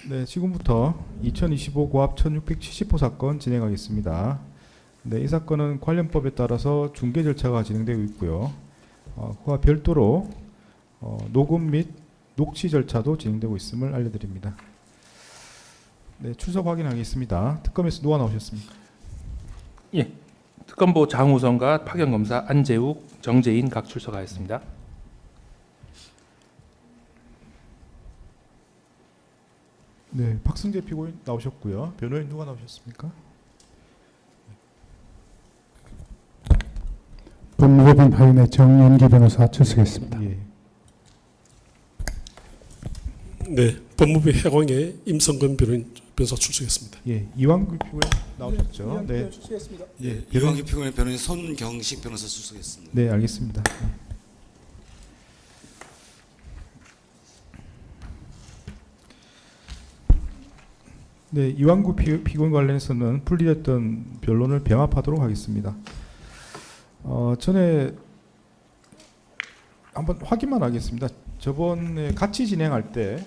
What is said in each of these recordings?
네, 지금부터 2025 고압 1670호 사건 진행하겠습니다. 네, 이 사건은 관련법에 따라서 중개 절차가 진행되고 있고요. 그와 별도로 녹음 및 녹취 절차도 진행되고 있음을 알려드립니다. 네, 출석 확인하겠습니다. 특검에서 누가 나오셨습니까? 예, 특검보 장우성과 파견검사 안재욱, 정재인 각 출석하였습니다. 네, 박승재 피고인 나오셨고요. 변호인 누가 나오셨습니까? 법무법인 하인의 정연기 변호사 출석했습니다. 예. 네, 법무부 해광의 임성근 변호사 출석했습니다. 예, 이완규 피고인 나오셨죠? 네. 예, 이완규 피고인의 변호인 손경식 변호사 출석했습니다. 네, 알겠습니다. 네, 이완구 피고인 관련해서는 분리됐던 변론을 병합하도록 하겠습니다. 전에 한번 확인만 하겠습니다. 저번에 같이 진행할 때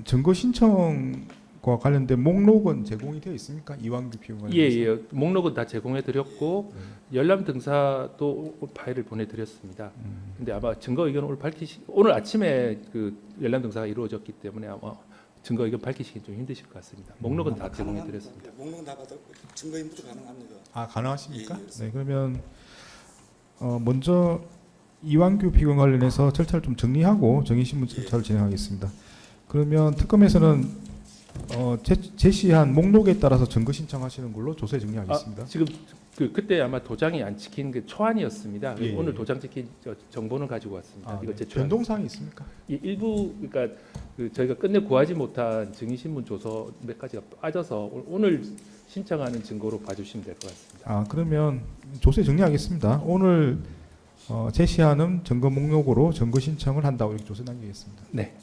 증거 신청과 관련된 목록은 제공이 되어 있습니까? 이완규 피고인 관련해서? 예, 목록은 다 제공해 드렸고 열람 등사도 파일을 보내 드렸습니다. 근데 아마 증거 의견 오늘 아침에 그 열람 등사가 이루어졌기 때문에 아마 증거 의견 밝히시기 좀 힘드실 것 같습니다. 목록은 다 제공해 드렸습니다. 목록 다 받았고 증거 인부도 가능합니다. 아, 가능하십니까? 예, 네, 그러면 먼저 이완규 피고인 관련해서 절차를 좀 정리하고 정의신문 절차를 진행하겠습니다. 그러면 특검에서는 제시한 목록에 따라서 증거 신청하시는 걸로 조세 정리하겠습니다. 지금 그때 아마 도장이 안 찍힌 게 초안이었습니다. 예, 오늘 예. 도장 찍힌 정보는 가지고 왔습니다. 이거 네. 제출한 변동사항이 있습니까? 일부 그러니까 저희가 끝내 구하지 못한 증인신문 조서 몇 가지가 빠져서 오늘 신청하는 증거로 봐주시면 될 것 같습니다. 아, 그러면 조세 정리하겠습니다. 오늘 제시하는 증거 목록으로 증거 신청을 한다고 이렇게 조세 남기겠습니다. 네.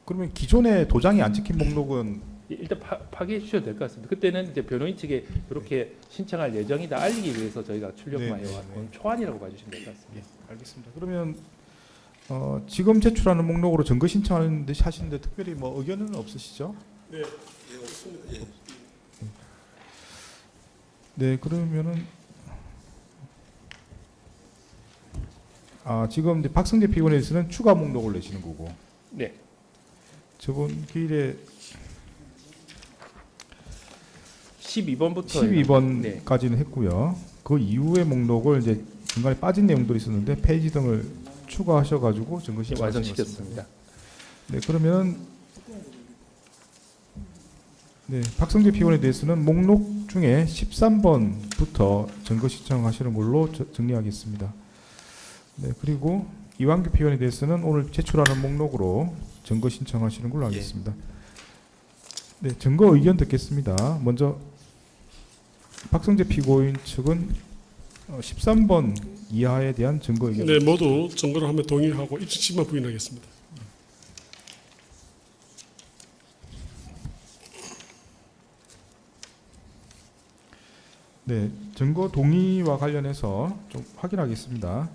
그러면 기존에 도장이 안 찍힌 목록은 일단 파기해 주셔도 될 것 같습니다. 그때는 이제 변호인 측에 이렇게 신청할 예정이다 알리기 위해서 저희가 출력하여 네, 네, 왔고 초안이라고 봐주시면 될 것 같습니다. 알겠습니다. 그러면 지금 제출하는 목록으로 증거 신청하는데 하시는데 특별히 뭐 의견은 없으시죠? 네, 예, 없습니다. 예. 네, 그러면은 지금 이제 박승재 피고인에서는 추가 목록을 내시는 거고 네. 저번 기일에 12번부터 12번까지는 했고요. 그 이후의 목록을 이제 중간에 빠진 내용들이 있었는데 페이지 등을 추가하셔가지고 증거 신청 완성시켰습니다. 네, 그러면 네, 박성재 피고인에 대해서는 목록 중에 13번부터 증거 신청하시는 걸로 정리하겠습니다. 네, 그리고 이완규 피고인에 대해서는 오늘 제출하는 목록으로 증거 신청하시는 걸로 하겠습니다. 네, 증거 의견 듣겠습니다. 먼저 박성재 피고인 측은 13번 이하에 대한 증거 의견. 네, 모두 증거를 하면 동의하고 입증만 부인하겠습니다. 네, 증거 동의와 관련해서 좀 확인하겠습니다.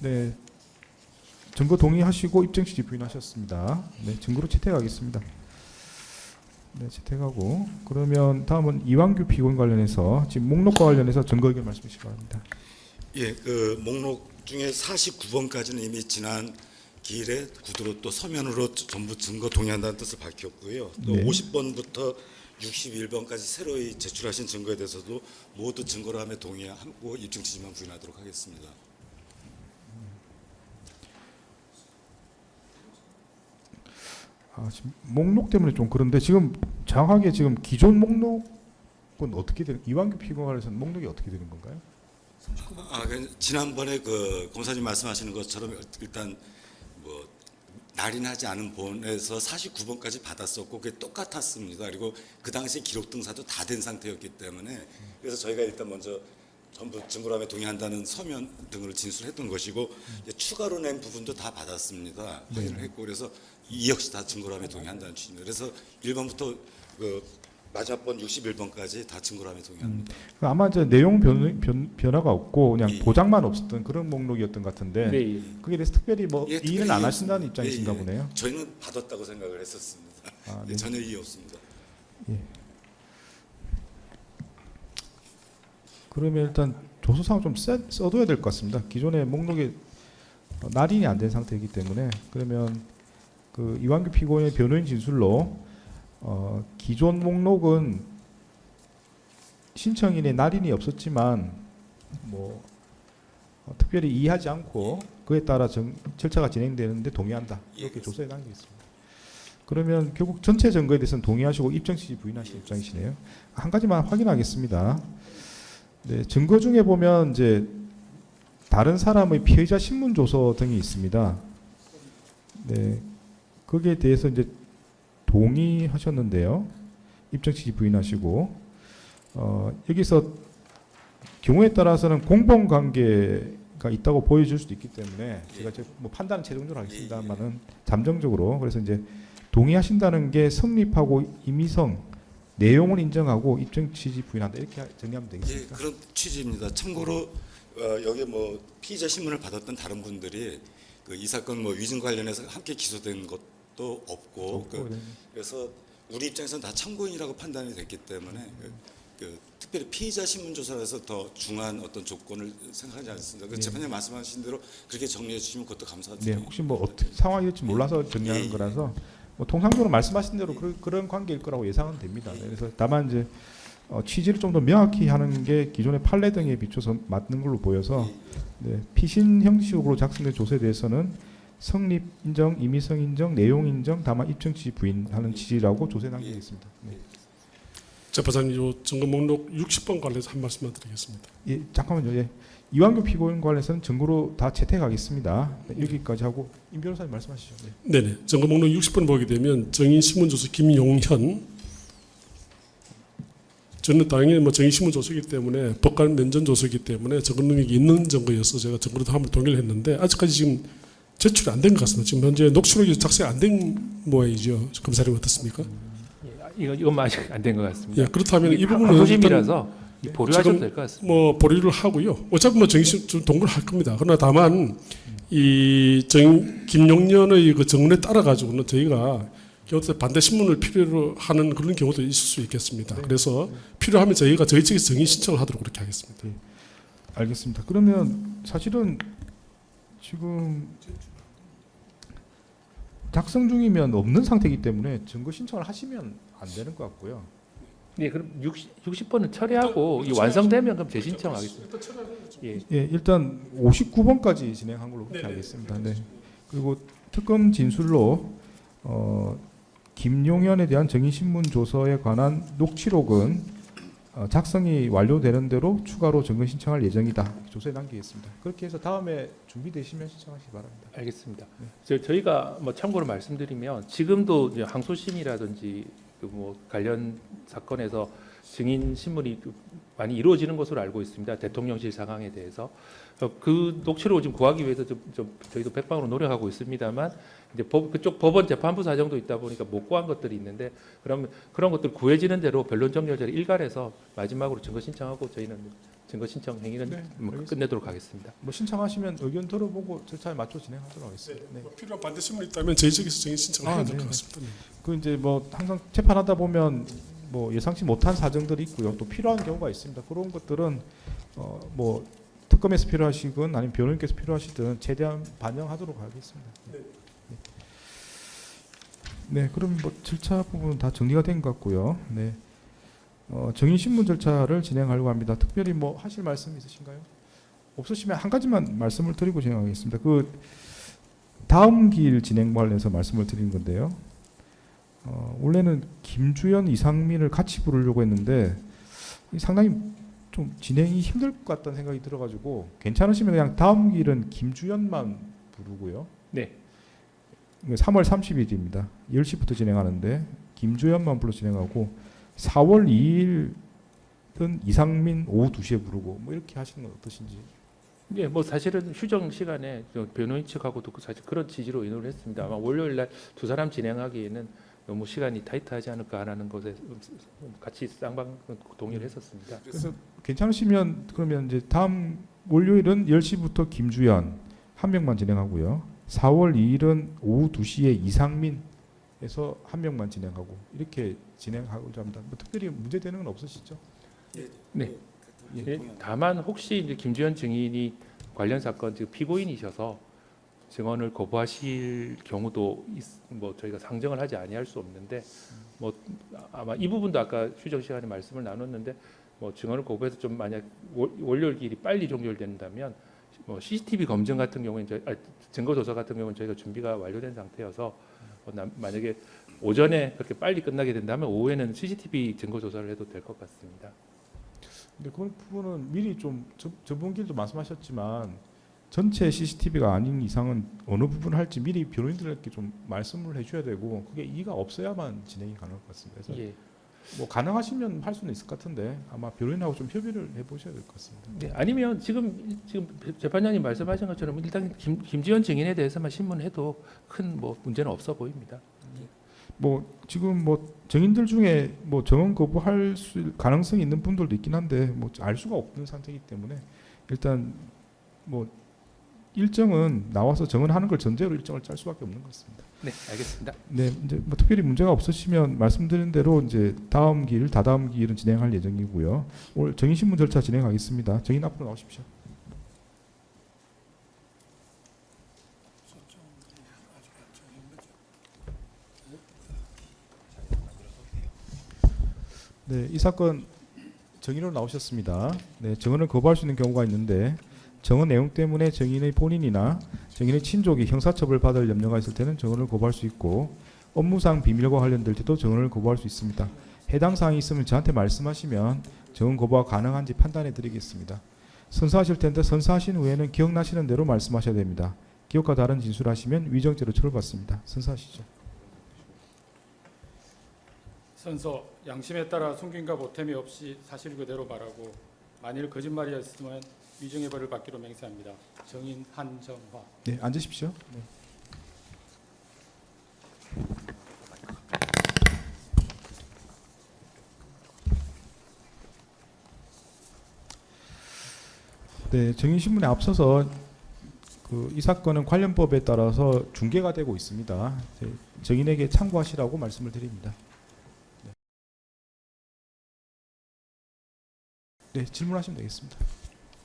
네, 증거 동의하시고 입증 시 부인하셨습니다. 네, 증거로 채택하겠습니다. 네, 채택하고 그러면 다음은 이완규 피고인 관련해서 지금 목록과 관련해서 증거 의견 말씀해 주시기 바랍니다. 예, 그 목록 중에 49번까지는 이미 지난 기일에 구두로 또 서면으로 전부 증거 동의한다는 뜻을 밝혔고요. 또 네. 50번부터 61번까지 새로이 제출하신 증거에 대해서도 모두 증거로 함에 동의하고 입증 취지만 부인하도록 하겠습니다. 지금 목록 때문에 좀 그런데 지금 정확하게 지금 기존 목록은 어떻게 되는 이완규 피고관에서는 목록이 어떻게 되는 건가요? 지난번에 그 검사님 말씀하시는 것처럼 일단 뭐 날인하지 않은 본에서 49번까지 받았었고 그게 똑같았습니다. 그리고 그 당시 기록 등사도 다 된 상태였기 때문에 그래서 저희가 일단 먼저 전부 증거함에 동의한다는 서면 등을 진술했던 것이고 이제 추가로 낸 부분도 다 받았습니다. 확인을 했고 그래서 이 역시 다 증거함에 동의한다는 취지입니다. 그래서 1번부터 그 마지막 번 61번까지 다 증거함에 동의합니다. 아마 저 내용 변화가 없고 그냥 보장만 없었던 그런 목록이었던 것 같은데 네, 예. 그게 대해서 특별히 뭐 예, 이의는 특별히 안 하신다는 없습니다. 입장이신가 예, 예. 보네요. 저희는 받았다고 생각을 했었습니다. 네. 전혀 이의 없습니다. 그러면 일단 조서상 좀 써둬야 될 것 같습니다. 기존의 목록에 날인이 안 된 상태이기 때문에 그러면 그 이완규 피고인의 변호인 진술로 기존 목록은 신청인의 날인이 없었지만 뭐 특별히 이의하지 않고 그에 따라 절차가 진행되는데 동의한다 이렇게 조서에 남기겠습니다. 그러면 결국 전체 증거에 대해서는 동의하시고 입증 취지 부인하실 입장이시네요. 한 가지만 확인하겠습니다. 네, 증거 중에 보면 이제 다른 사람의 피의자 신문 조서 등이 있습니다. 네, 거기에 대해서 이제 동의하셨는데요. 입증 취지 부인하시고 여기서 경우에 따라서는 공범 관계가 있다고 보여줄 수도 있기 때문에 제가 뭐 판단은 최종적으로 하겠습니다만은 잠정적으로 그래서 이제 동의하신다는 게 성립하고 임의성 내용을 인정하고 입증 취지 부인한다 이렇게 정리하면 예, 되겠습니까? 그런 취지입니다. 참고로 여기 뭐 피의자 신문을 받았던 다른 분들이 그 이 사건 뭐 위증 관련해서 함께 기소된 것도 없고 그래서 우리 입장에서는 다 참고인이라고 판단이 됐기 때문에 특별히 피의자 신문 조사에서 더 중한 어떤 조건을 생각하지 않습니다. 그 재판장 말씀하신 대로 그렇게 정리해 주시면 그것도 네, 감사드립니다. 혹시 뭐 어떻게 상황일지 몰라서 정리하는 예. 거라서 뭐 통상적으로 말씀하신 대로 그런 관계일 거라고 예상은 됩니다. 네, 그래서 다만 이제 취지를 좀 더 명확히 하는 게 기존의 판례 등에 비춰서 맞는 걸로 보여서 네, 피신 형식으로 작성된 조서에 대해서는 성립 인정, 임의성 인정, 내용 인정, 다만 입증 취지 부인하는 취지라고 조서에 남기겠습니다. 네. 재판장님, 요 증거 목록 60번 관련해서 한 말씀만 드리겠습니다. 예, 잠깐만요. 예. 이완규 피고인 관련해서는 증거로 다 채택하겠습니다. 네, 여기까지 하고 임 변호사님 말씀하시죠. 네. 네네. 증거 목록 60번 보게 되면 정인 신문조서 김용현. 저는 당연히 뭐 정인 신문조서이기 때문에 법관 면전 조서이기 때문에 증거 능력이 있는 증거여서 제가 증거로 한번 동의를 했는데 아직까지 지금 제출이 안 된 것 같습니다. 지금 현재 녹취록이 작성이 안 된 모양이죠. 검사님 어떻습니까? 이것만 아직 안 된 것 같습니다. 예, 그렇다면 이 부분은 항소심이라서 보류하셔도 지금 될 것 같습니다. 뭐 보류를 하고요. 어차피 뭐 정신 좀 동의를 할 겁니다. 그러나 다만 이 김용년의 그 정론에 따라 가지고는 저희가 경우에 반대 신문을 필요로 하는 그런 경우도 있을 수 있겠습니다. 그래서 필요하면 저희가 저희 측에서 정의 신청을 하도록 그렇게 하겠습니다. 알겠습니다. 그러면 사실은 지금 작성 중이면 없는 상태이기 때문에 증거 신청을 하시면 안 되는 것 같고요. 네, 그럼 60번은 처리하고 이 완성되면 그럼 재신청하겠습니다. 예. 예, 일단 59번까지 진행한 걸로 그렇게 하겠습니다. 네. 그리고 특검 진술로 김용현에 대한 정의신문 조서에 관한 녹취록은 작성이 완료되는 대로 추가로 증거 신청할 예정이다. 조서에 남기겠습니다. 그렇게 해서 다음에 준비되시면 신청하시기 바랍니다. 알겠습니다. 저희가 뭐 참고로 말씀드리면 지금도 이제 항소심이라든지 그 뭐 관련 사건에서 증인 신문이 많이 이루어지는 것으로 알고 있습니다. 대통령실 상황에 대해서 그 녹취록을 좀 구하기 위해서 좀 저희도 백방으로 노력하고 있습니다만 이제 그쪽 법원 재판부 사정도 있다 보니까 못 구한 것들이 있는데 그러면 그런 것들 구해지는 대로 변론 정렬제를 일괄해서 마지막으로 증거 신청하고 저희는 증거 신청 행위는 네, 뭐 알겠습니다. 끝내도록 하겠습니다. 뭐 신청하시면 의견 들어보고 절차에 맞춰 진행하도록 하겠습니다. 네. 뭐 필요한 반대 신문이 있다면 저희 측에서 정의 신청을 해야 될 것 네. 같습니다. 네. 그 이제 뭐 항상 재판하다 보면 뭐 예상치 못한 사정들이 있고요. 또 필요한 경우가 있습니다. 그런 것들은 뭐 특검에서 필요하시건 아니면 변호인께서 필요하시든 최대한 반영하도록 하겠습니다. 네. 네, 그럼 뭐 절차 부분은 다 정리가 된 것 같고요. 네. 정인 신문 절차를 진행하려고 합니다. 특별히 뭐 하실 말씀 있으신가요? 없으시면 한 가지만 말씀을 드리고 진행하겠습니다. 그 다음 길 진행 관련해서 말씀을 드리는 건데요. 원래는 김주연, 이상민을 같이 부르려고 했는데 상당히 좀 진행이 힘들 것 같다는 생각이 들어가지고 괜찮으시면 그냥 다음 길은 김주연만 부르고요. 네. 3월 30일입니다. 10시부터 진행하는데 김주연만 불러 진행하고 4월 2일은 이상민 오후 2시에 부르고 뭐 이렇게 하시는 건 어떠신지. 네, 뭐 사실은 휴정 시간에 변호인 측하고도 사실 그런 취지로 의논을 했습니다. 아마 월요일 날 두 사람 진행하기에는 너무 시간이 타이트하지 않을까 하는 것에 같이 쌍방 동의를 했었습니다. 그래서 괜찮으시면 그러면 이제 다음 월요일은 10시부터 김주연 한 명만 진행하고요. 4월 2일은 오후 2시에 이상민에서 한 명만 진행하고 이렇게 진행하고자 합니다. 뭐 특별히 문제되는 건 없으시죠? 네. 예, 다만 혹시 이제 김주현 증인이 관련 사건 지금 피고인이셔서 증언을 거부하실 경우도 뭐 저희가 상정을 하지 아니할 수 없는데 뭐 아마 이 부분도 아까 휴정 시간에 말씀을 나눴는데 뭐 증언을 거부해서 좀 만약 월요일 길이 빨리 종결된다면 뭐 CCTV 검증 같은 경우에는 증거 조사 같은 경우는 저희가 준비가 완료된 상태여서 만약에 오전에 그렇게 빨리 끝나게 된다면 오후에는 CCTV 증거 조사를 해도 될 것 같습니다. 근데 그 부분은 미리 좀 저번 길도 말씀하셨지만 전체 CCTV가 아닌 이상은 어느 부분을 할지 미리 변호인들에게 좀 말씀을 해줘야 되고 그게 이의가 없어야만 진행이 가능할 것 같습니다. 그래서 예. 뭐 가능하시면 할 수는 있을 것 같은데 아마 변호인하고 좀 협의를 해보셔야 될 것 같습니다. 네, 아니면 지금 재판장님 말씀하신 것처럼 일단 김지현 증인에 대해서만 신문해도 큰 뭐 문제는 없어 보입니다. 뭐 지금 뭐 증인들 중에 뭐 증언 거부할 수 가능성이 있는 분들도 있긴 한데 뭐 알 수가 없는 상태이기 때문에 일단 뭐 일정은 나와서 증언하는 걸 전제로 일정을 짤 수밖에 없는 것 같습니다. 네, 알겠습니다. 네, 이제 뭐 특별히 문제가 없으시면 말씀드린 대로 이제 다음 길, 다다음 길은 진행할 예정이고요. 오늘 정인 신문 절차 진행하겠습니다. 정인 앞으로 나오십시오. 네, 이 사건 정인으로 나오셨습니다. 네, 증언을 거부할 수 있는 경우가 있는데 증언 내용 때문에 증인의 본인이나 증인의 친족이 형사처벌 받을 염려가 있을 때는 증언을 거부할 수 있고 업무상 비밀과 관련될 때도 증언을 거부할 수 있습니다. 해당 사항이 있으면 저한테 말씀하시면 증언 거부가 가능한지 판단해 드리겠습니다. 선서하실 텐데 선서하신 후에는 기억나시는 대로 말씀하셔야 됩니다. 기억과 다른 진술하시면 위정죄로 처벌받습니다. 선서하시죠. 선서 양심에 따라 숨김과 보탬이 없이 사실 그대로 말하고 만일 거짓말이었으면 위정의 벌을 받기로 맹세합니다. 정인 한정화. 네, 앉으십시오. 네. 네, 정인신문에 앞서서 이 사건은 관련법에 따라서 중개가 되고 있습니다. 정인에게 참고하시라고 말씀을 드립니다. 네, 질문하시면 되겠습니다.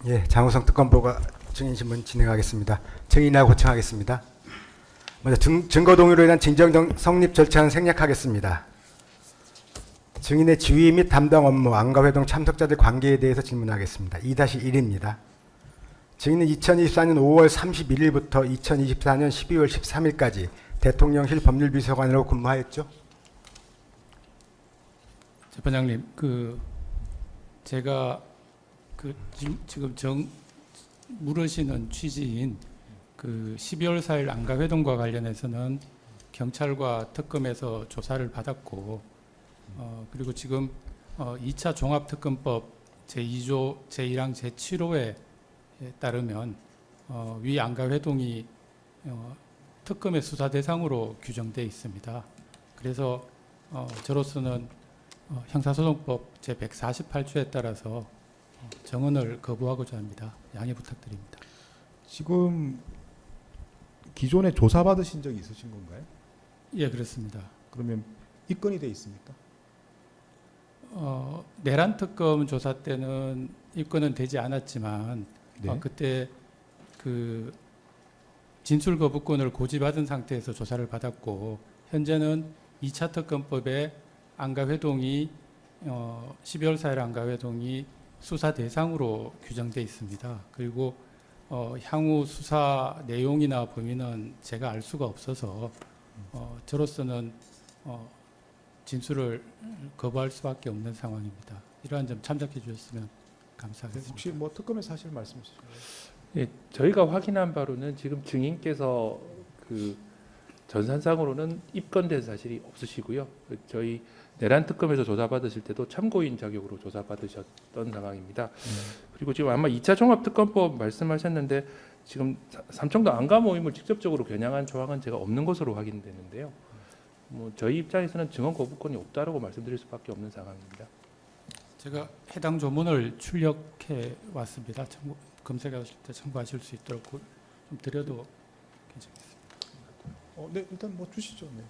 예, 장우성 특검보가 증인신문 진행하겠습니다. 증인이라고 호칭하겠습니다. 먼저 증거 동의로 인한 진정 성립 절차는 생략하겠습니다. 증인의 지위 및 담당 업무, 안가회동 참석자들 관계에 대해서 질문하겠습니다. 2-1입니다. 증인은 2024년 5월 31일부터 2024년 12월 13일까지 대통령실 법률비서관으로 근무하였죠? 재판장님, 제가 지금 물으시는 취지인 12월 4일 안가회동과 관련해서는 경찰과 특검에서 조사를 받았고 그리고 지금 2차 종합특검법 제2조 제1항 제7호에 따르면 위 안가회동이 특검의 수사 대상으로 규정되어 있습니다. 그래서 저로서는 형사소송법 제148조에 따라서 정언을 거부하고자 합니다. 양해 부탁드립니다. 지금 기존에 조사받으신 적이 있으신 건가요? 예, 그렇습니다. 그러면 입건이 돼 있습니까? 내란 특검 조사 때는 입건은 되지 않았지만 네. 그때 진술 거부권을 고지받은 상태에서 조사를 받았고 현재는 2차 특검법에 안가회동이 12월 4일 안가회동이 수사 대상으로 규정돼 있습니다. 그리고 향후 수사 내용이나 범위는 제가 알 수가 없어서 저로서는 진술을 거부할 수밖에 없는 상황입니다. 이러한 점 참작해 주셨으면 감사하겠습니다. 혹시 뭐 특검의 사실 말씀해 주시죠. 예, 저희가 확인한 바로는 지금 증인께서 그 전산상으로는 입건된 사실이 없으시고요. 저희 내란 특검에서 조사받으실 때도 참고인 자격으로 조사받으셨던 상황입니다. 그리고 지금 아마 2차 종합특검법 말씀하셨는데 지금 삼청도 안가 모임을 직접적으로 겨냥한 조항은 제가 없는 것으로 확인되는데요. 뭐 저희 입장에서는 증언 거부권이 없다라고 말씀드릴 수밖에 없는 상황입니다. 제가 해당 조문을 출력해 왔습니다. 검색하실 때 참고하실 수 있도록 좀 드려도 괜찮겠습니다. 네, 일단 뭐 주시죠. 네.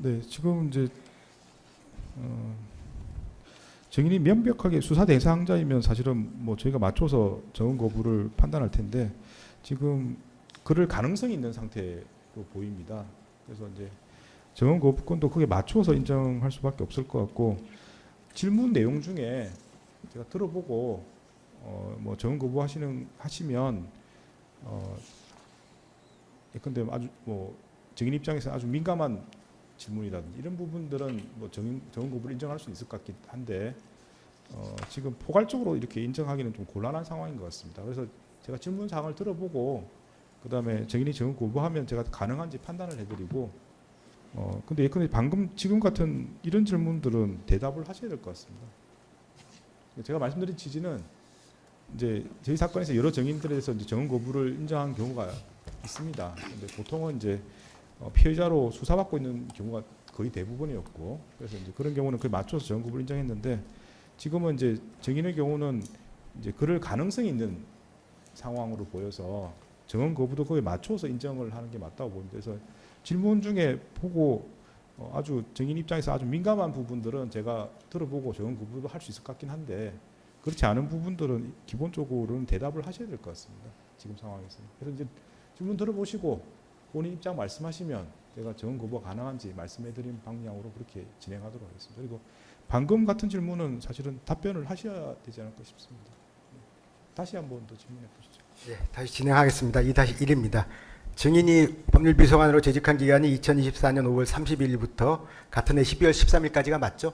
네, 지금 이제 증인이 명백하게 수사 대상자이면 사실은 뭐 저희가 맞춰서 정언 거부를 판단할 텐데 지금 그럴 가능성이 있는 상태로 보입니다. 그래서 이제 정언 거부권도 크게 맞춰서 인정할 수밖에 없을 것 같고 질문 내용 중에 제가 들어보고 뭐 정언 거부하시면 예컨대 아주 뭐 증인 입장에서 아주 민감한 질문이라든지 이런 부분들은 뭐 정언 거부를 인정할 수 있을 것 같긴 한데 지금 포괄적으로 이렇게 인정하기는 좀 곤란한 상황인 것 같습니다. 그래서 제가 질문 사항을 들어보고 그 다음에 증인이 정언 거부하면 제가 가능한지 판단을 해드리고 근데 예컨대 방금 지금 같은 이런 질문들은 대답을 하셔야 될 것 같습니다. 제가 말씀드린 취지는 이제 저희 사건에서 여러 증인들에서 이제 정언 거부를 인정한 경우가 있습니다. 근데 보통은 이제 피해자로 수사받고 있는 경우가 거의 대부분이었고 그래서 이제 그런 경우는 그에 맞춰서 정언 거부를 인정했는데 지금은 이제 증인의 경우는 이제 그럴 가능성이 있는 상황으로 보여서 정언 거부도 거기에 맞춰서 인정을 하는 게 맞다고 봅니다. 그래서 질문 중에 보고 아주 증인 입장에서 아주 민감한 부분들은 제가 들어보고 정언 거부도 할 수 있을 것 같긴 한데 그렇지 않은 부분들은 기본적으로는 대답을 하셔야 될 것 같습니다. 지금 상황에서. 그래서 이제 질문 들어보시고 본인 입장 말씀하시면 제가 정언 거부가 가능한지 말씀해드린 방향으로 그렇게 진행하도록 하겠습니다. 그리고 방금 같은 질문은 사실은 답변을 하셔야 되지 않을까 싶습니다. 다시 한 번 더 질문해 보시죠. 네, 다시 진행하겠습니다. 2-1입니다. 증인이 법률비서관으로 재직한 기간이 2024년 5월 30일부터 같은 해 12월 13일까지가 맞죠?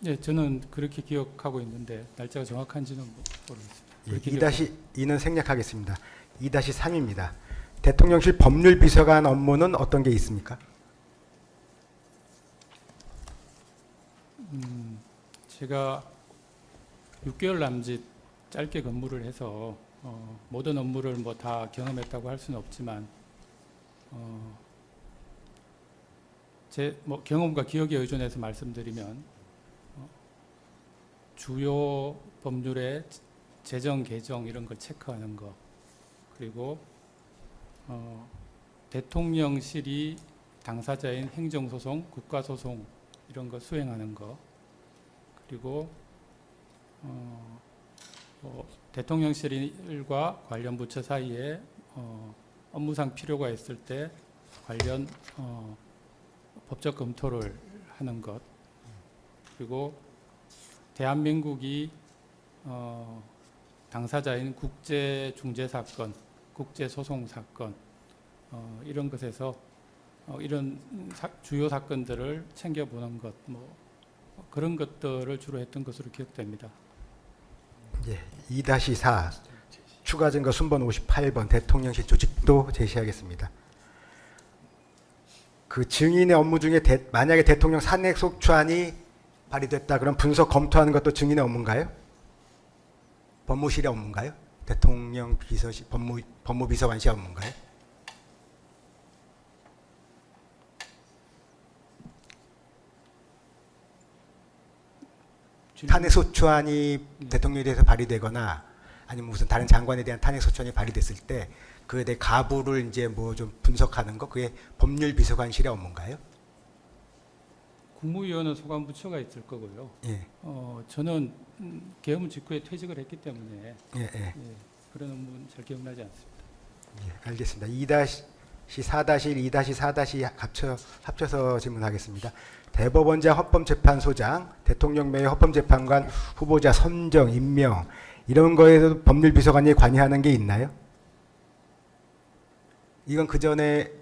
네, 저는 그렇게 기억하고 있는데 날짜가 정확한지는 모르겠습니다. 예, 그렇게 2-2는 생략하겠습니다. 2-3입니다. 대통령실 법률비서관 업무는 어떤 게 있습니까? 제가 6개월 남짓 짧게 근무를 해서 모든 업무를 뭐 다 경험했다고 할 수는 없지만 제 뭐 경험과 기억에 의존해서 말씀드리면 주요 법률의 재정 개정 이런 걸 체크하는 거, 그리고 대통령실이 당사자인 행정소송, 국가소송 이런 거 수행하는 거, 그리고 대통령실과 관련 부처 사이에 업무상 필요가 있을 때 관련 법적 검토를 하는 것, 그리고 대한민국이 당사자인 국제 중재 사건, 국제 소송 사건 이런 것에서 이런 주요 사건들을 챙겨보는 것, 뭐 그런 것들을 주로 했던 것으로 기억됩니다. 예, 2-4 추가 증거 순번 58번 대통령실 조직도 제시하겠습니다. 그 증인의 업무 중에 만약에 대통령 탄핵 소추안이 발의됐다 그럼 분석 검토하는 것도 증인의 업무인가요? 법무실의 업무인가요? 대통령 비서실 법무비서관실 업무인가요? 탄핵 소추안이 대통령에 대해서 발의되거나 아니면 무슨 다른 장관에 대한 탄핵 소추안이 발의됐을 때 그에 대해 가부를 이제 뭐 좀 분석하는 거 그게 법률비서관실의 업무인가요? 국무위원은 소관부처가 있을 거고요. 예, 저는 계엄 직후에 퇴직을 했기 때문에 예. 그런 업무는 잘 기억나지 않습니다. 예, 알겠습니다. 2-4-1, 2-4- 합쳐서 질문하겠습니다. 대법원장 헌법재판소장, 대통령 명의 헌법재판관 후보자 선정, 임명 이런 거에도 법률비서관이 관여하는 게 있나요? 이건 그 전에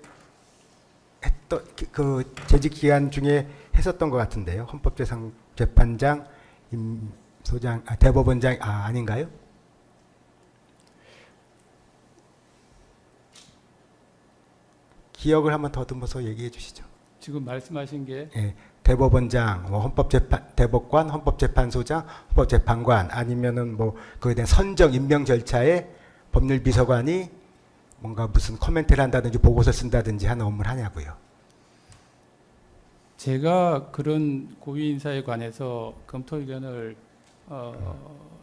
했던 그 재직 기간 중에 했었던 것 같은데요. 헌법재판장, 임소장, 대법원장 아닌가요? 기억을 한번 더듬어서 얘기해 주시죠. 지금 말씀하신 게 예, 대법원장, 뭐 대법관, 헌법재판소장, 헌법재판관 아니면은 뭐 그에 대한 선정 임명 절차에 법률비서관이 뭔가 무슨 코멘트를 한다든지 보고서 쓴다든지 하는 업무를 하냐고요. 제가 그런 고위 인사에 관해서 검토 의견을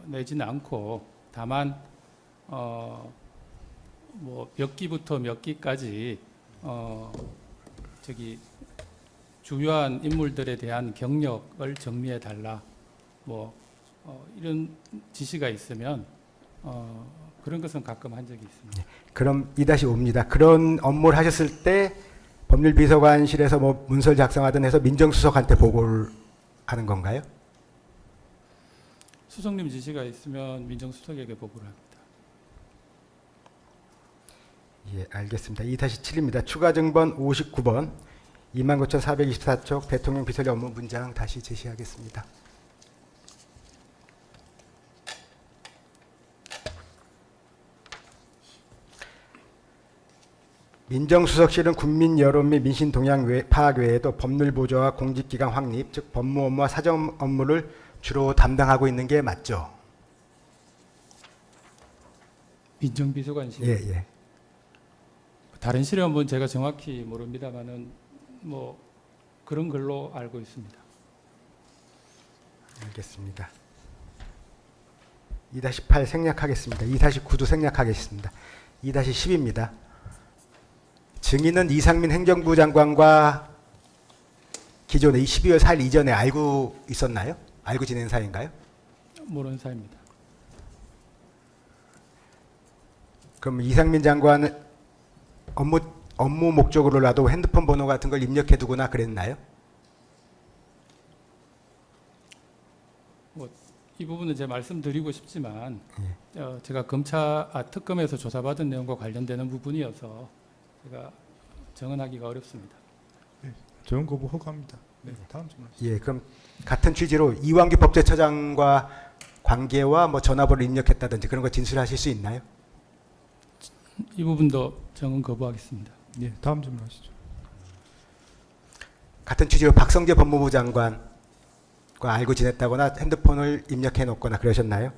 내지는 않고 다만 뭐 몇 기부터 몇 기까지 주요한 인물들에 대한 경력을 정리해 달라 뭐 이런 지시가 있으면 그런 것은 가끔 한 적이 있습니다. 그럼 2-5입니다. 그런 업무를 하셨을 때 법률비서관실에서 뭐 문서를 작성하든 해서 민정수석한테 보고를 하는 건가요? 수석님 지시가 있으면 민정수석에게 보고를 합니다. 예, 알겠습니다. 2-7입니다. 추가 증번 59번 29,424쪽 대통령 비서실 업무 문장 다시 제시하겠습니다. 민정수석실은 국민 여론 및 민심 동향 파악 외에도 법률 보조와 공직기강 확립, 즉 법무 업무와 사정 업무를 주로 담당하고 있는 게 맞죠? 민정비서관실. 예. 다른 실험은 제가 정확히 모릅니다만은 뭐 그런 걸로 알고 있습니다. 알겠습니다. 2-8 생략하겠습니다. 2-9도 생략하겠습니다. 2-10입니다. 증인은 이상민 행정부 장관과 기존에 12월 4일 이전에 알고 있었나요? 알고 지낸 사이인가요? 모르는 사입니다. 그럼 이상민 장관은 업무 목적으로라도 핸드폰 번호 같은 걸 입력해 두거나 그랬나요? 이 부분은 제가 말씀드리고 싶지만 제가 특검에서 조사받은 내용과 관련되는 부분이어서 제가 정언하기가 어렵습니다. 정언 거부 허가합니다. 네, 다음 질문. 예, 그럼 같은 취지로 이완규 법제처장과 관계와 뭐 전화번호를 입력했다든지 그런 거 진술하실 수 있나요? 이 부분도 정언 거부하겠습니다. 예, 다음 질문하시죠. 같은 취지로 박성재 법무부 장관과 알고 지냈다거나 핸드폰을 입력해 놓거나 그러셨나요?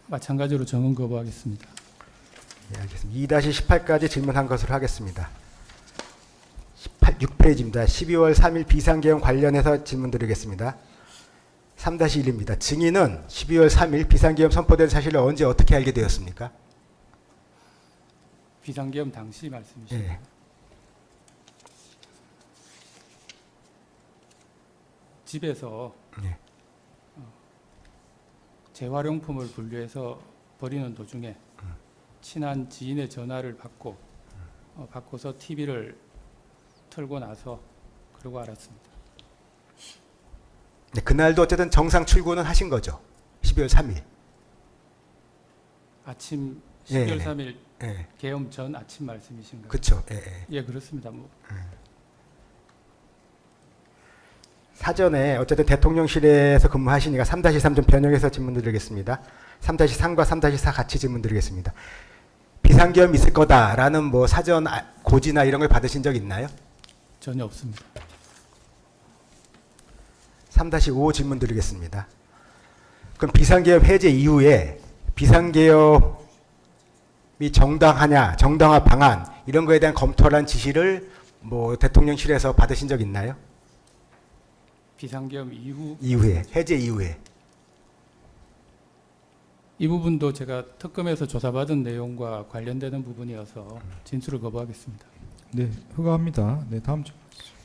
마찬가지로 정언 거부하겠습니다. 예, 알겠습니다. 2-18까지 질문한 것으로 하겠습니다. 6페이지입니다. 12월 3일 비상계엄 관련해서 질문 드리겠습니다. 3-1입니다. 증인은 12월 3일 비상계엄 선포된 사실을 언제 어떻게 알게 되었습니까? 비상계엄 당시 말씀이시죠? 예. 집에서 예. 재활용품을 분류해서 버리는 도중에 친한 지인의 전화를 받고서 TV를 틀고 나서 그러고 알았습니다. 네, 그날도 어쨌든 정상 출근은 하신 거죠. 12월 3일. 아침 예, 12월 예. 3일 예. 계엄 전 아침 말씀이신가요? 그렇죠. 예, 예. 예, 그렇습니다. 뭐 사전에 어쨌든 대통령실에서 근무하시니까 3-3 좀 변형해서 질문 드리겠습니다. 3-3과 3-4 같이 질문 드리겠습니다. 비상계엄 있을 거다라는 뭐 사전 고지나 이런 걸 받으신 적 있나요? 전혀 없습니다. 3-5 질문 드리겠습니다. 그럼 비상계엄 해제 이후에 비상계엄이 정당하냐, 정당화 방안 이런 거에 대한 검토란 지시를 뭐 대통령실에서 받으신 적 있나요? 비상계엄 이후에, 해제 이후에. 이 부분도 제가 특검에서 조사받은 내용과 관련되는 부분이어서 진술을 거부하겠습니다. 네, 허가합니다. 네, 다음 질문.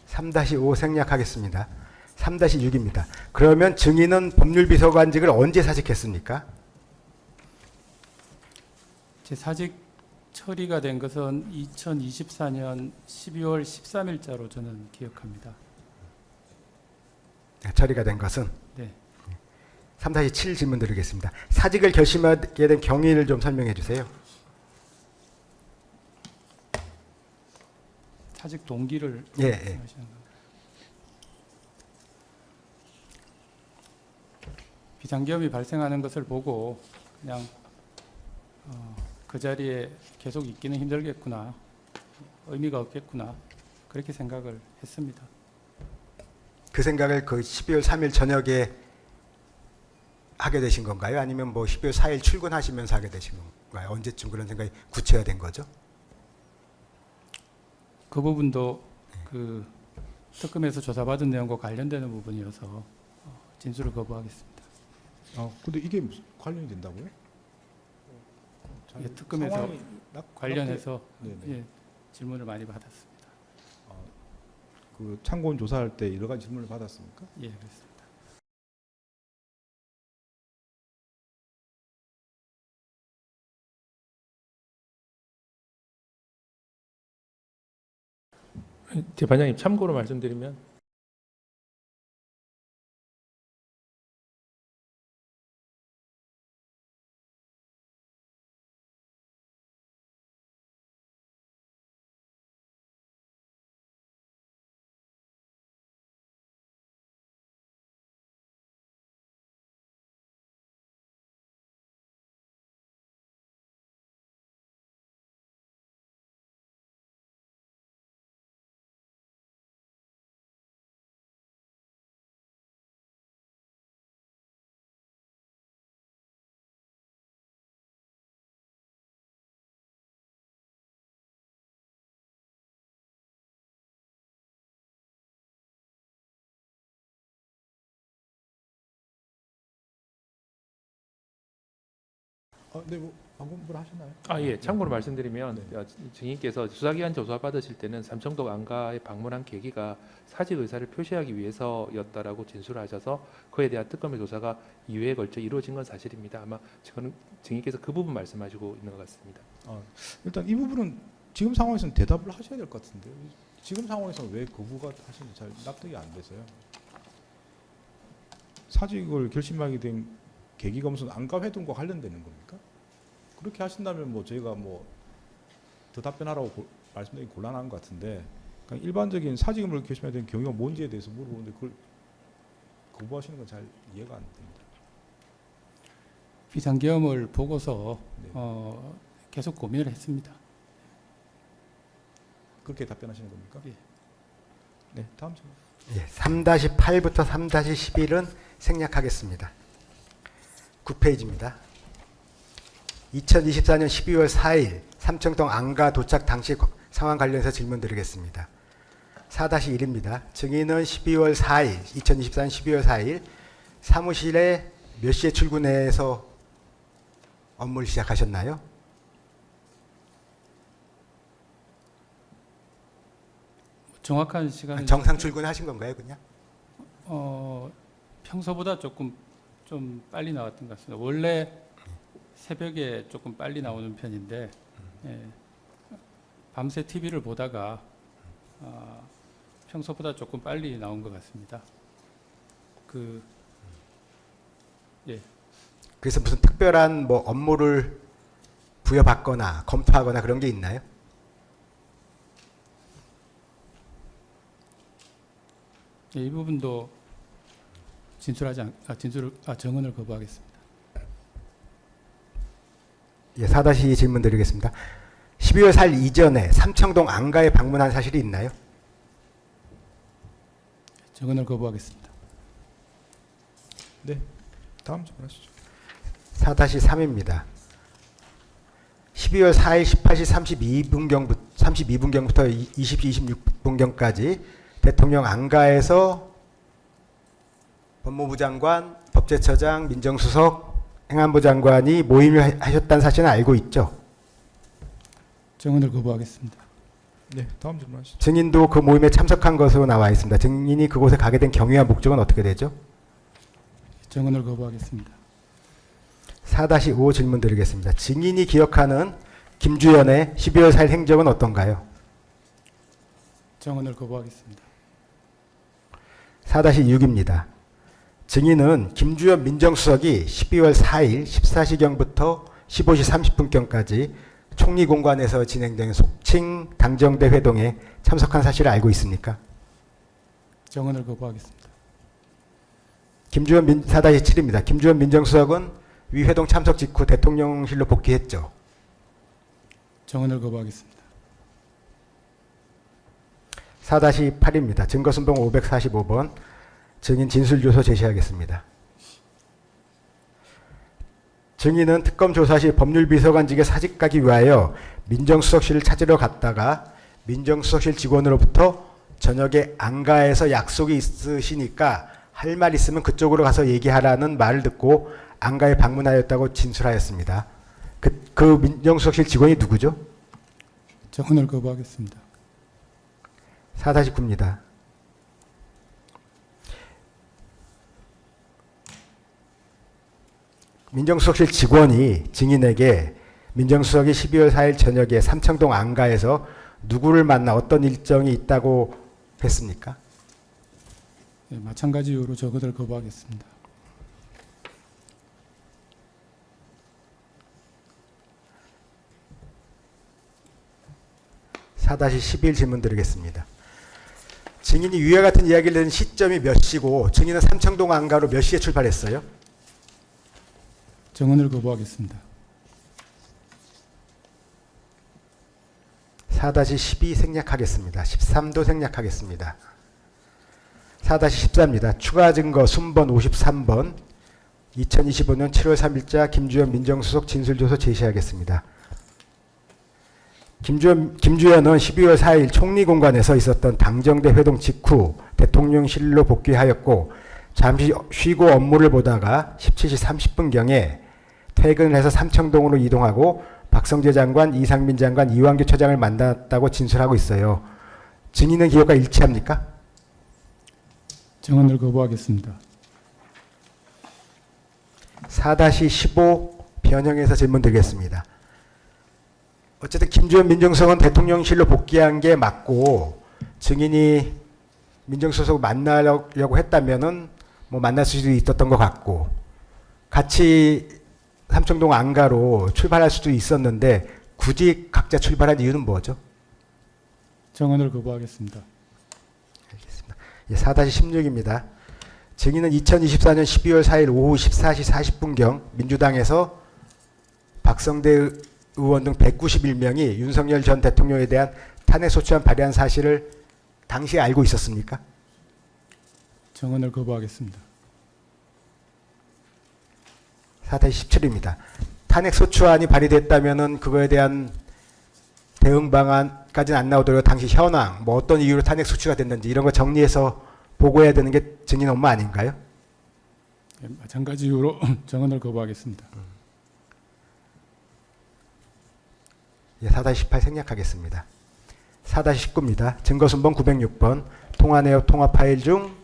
3-5 생략하겠습니다. 3-6입니다. 그러면 증인은 법률비서관직을 언제 사직했습니까? 제 사직 처리가 된 것은 2024년 12월 13일자로 저는 기억합니다. 처리가 된 것은 네. 3-7 질문 드리겠습니다. 사직을 결심하게 된 경위를 좀 설명해 주세요. 사직 동기를 예, 예. 말씀하시는 건가요? 비상계엄이 발생하는 것을 보고 그냥 그 자리에 계속 있기는 힘들겠구나, 의미가 없겠구나 그렇게 생각을 했습니다. 그 생각을 그 12월 3일 저녁에 하게 되신 건가요? 아니면 뭐 12월 4일 출근하시면서 하게 되신 건가요? 언제쯤 그런 생각이 구체화된 거죠? 그 부분도 그 특검에서 조사받은 내용과 관련되는 부분이어서 진술을 거부하겠습니다. 근데 이게 무슨 관련이 된다고요? 잘 예, 특검에서 상황이 관련해서 네네. 예, 질문을 많이 받았습니다. 그 참고인 조사할 때 여러 가지 질문을 받았습니까? 예, 그렇습니다. 재판장님 참고로 말씀드리면 네, 뭐 방금 뭘 하셨나요? 예, 참고로 말씀드리면 네. 증인께서 수사기관 조사 받으실 때는 삼청동 안가에 방문한 계기가 사직 의사를 표시하기 위해서였다라고 진술하셔서 그에 대한 특검의 조사가 2회에 걸쳐 이루어진 건 사실입니다. 아마 저는 증인께서 그 부분 말씀하시고 있는 것 같습니다. 일단 이 부분은 지금 상황에서는 대답을 하셔야 될 것 같은데 지금 상황에서는 왜 거부가 하시는지 잘 납득이 안 돼서요. 사직을 결심하게 된 계기가 무슨 안가 회동과 관련되는 겁니까? 그렇게 하신다면 뭐 저희가 뭐 더 답변하라고 말씀드리기 곤란한 것 같은데 그러니까 일반적인 사직을 결심하게 된 경위가 뭔지에 대해서 물어보는데 그걸 거부하시는 건 잘 이해가 안 됩니다. 비상계엄을 보고서 네. 계속 고민을 했습니다. 그렇게 답변하시는 겁니까? 예. 네, 다음 질문. 예, 3-8부터 3-11은 생략하겠습니다. 9페이지입니다. 2024년 12월 4일 삼청동 안가 도착 당시 상황 관련해서 질문 드리겠습니다. 4-1입니다. 증인은 12월 4일, 2024년 12월 4일 사무실에 몇 시에 출근해서 업무를 시작하셨나요? 정확한 시간은 정상 출근하신 건가요, 그냥? 평소보다 조금 좀 빨리 나왔던 것 같습니다. 원래 새벽에 조금 빨리 나오는 편인데 예, 밤새 TV를 보다가 평소보다 조금 빨리 나온 것 같습니다. 예, 그래서 무슨 특별한 뭐 업무를 부여받거나 검토하거나 그런 게 있나요? 예, 이 부분도 정언을 거부하겠습니다. 예, 4다시 질문 드리겠습니다. 12월 4일 이전에 삼청동 안가에 방문한 사실이 있나요? 정언을 거부하겠습니다. 네. 다음 질문하시죠. 4-3입니다. 12월 4일 18시 32분경부터 20시 26분경까지 대통령 안가에서 법무부 장관, 법제처장, 민정수석, 행안부 장관이 모임을 하셨다는 사실은 알고 있죠? 정언을 거부하겠습니다. 네. 다음 질문하시죠. 증인도 그 모임에 참석한 것으로 나와 있습니다. 증인이 그곳에 가게 된 경위와 목적은 어떻게 되죠? 정언을 거부하겠습니다. 4-5 질문 드리겠습니다. 증인이 기억하는 김주연의 12월 4일 행적은 어떤가요? 정언을 거부하겠습니다. 4-6입니다. 증인은 김주연 민정수석이 12월 4일 14시경부터 15시 30분경까지 총리공관에서 진행된 속칭 당정대 회동에 참석한 사실을 알고 있습니까? 정언을 거부하겠습니다. 4-7입니다. 김주연 민정수석은 위 회동 참석 직후 대통령실로 복귀했죠. 정언을 거부하겠습니다. 4-8입니다. 증거순방 545번 증인 진술조서 제시하겠습니다. 증인은 특검 조사 시 법률비서관직에 사직 가기 위하여 민정수석실을 찾으러 갔다가 민정수석실 직원으로부터 저녁에 안가에서 약속이 있으시니까 할 말 있으면 그쪽으로 가서 얘기하라는 말을 듣고 안가에 방문하였다고 진술하였습니다. 그 민정수석실 직원이 누구죠? 정언을 거부하겠습니다. 4-9입니다. 민정수석실 직원이 증인에게 민정수석이 12월 4일 저녁에 삼청동 안가에서 누구를 만나 어떤 일정이 있다고 했습니까? 네, 마찬가지 이유로 정언을 거부하겠습니다. 4-11 질문 드리겠습니다. 증인이 위와 같은 이야기를 낸 시점이 몇 시고 증인은 삼청동 안가로 몇 시에 출발했어요? 정언을 거부하겠습니다. 4-12 생략하겠습니다. 13도 생략하겠습니다. 4-14입니다. 추가 증거 순번 53번 2025년 7월 3일자 김주연 민정수석 진술조서 제시하겠습니다. 김주연은 12월 4일 총리공관에서 있었던 당정대 회동 직후 대통령실로 복귀하였고 잠시 쉬고 업무를 보다가 17시 30분경에 퇴근을 해서 삼청동으로 이동하고 박성재 장관, 이상민 장관, 이완규 처장을 만났다고 진술하고 있어요. 증인은 기억과 일치합니까? 정언을 거부하겠습니다. 4-15 변형해서 질문 드리겠습니다. 어쨌든 김주연 민정수석은 대통령실로 복귀한 게 맞고 증인이 민정수석을 만나려고 했다면은 뭐 만날 수도 있었던 것 같고 같이 삼청동 안가로 출발할 수도 있었는데 굳이 각자 출발한 이유는 뭐죠? 정언을 거부하겠습니다. 알겠습니다. 4-16입니다. 증인은 2024년 12월 4일 오후 14시 40분경 민주당에서 박성대 의원 등 191명이 윤석열 전 대통령에 대한 탄핵소추안 발의한 사실을 당시에 알고 있었습니까? 정언을 거부하겠습니다. 4-17입니다. 탄핵소추안이 발의됐다면은 그거에 대한 대응 방안까지는 안 나오더라도 당시 현황, 뭐 어떤 이유로 탄핵소추가 됐는지 이런 거 정리해서 보고해야 되는 게 증인 업무 아닌가요? 예, 마찬가지 이유로 정언을 거부하겠습니다. 예, 4-18 생략하겠습니다. 4-19입니다. 증거순번 906번 통화 내역 통화 파일 중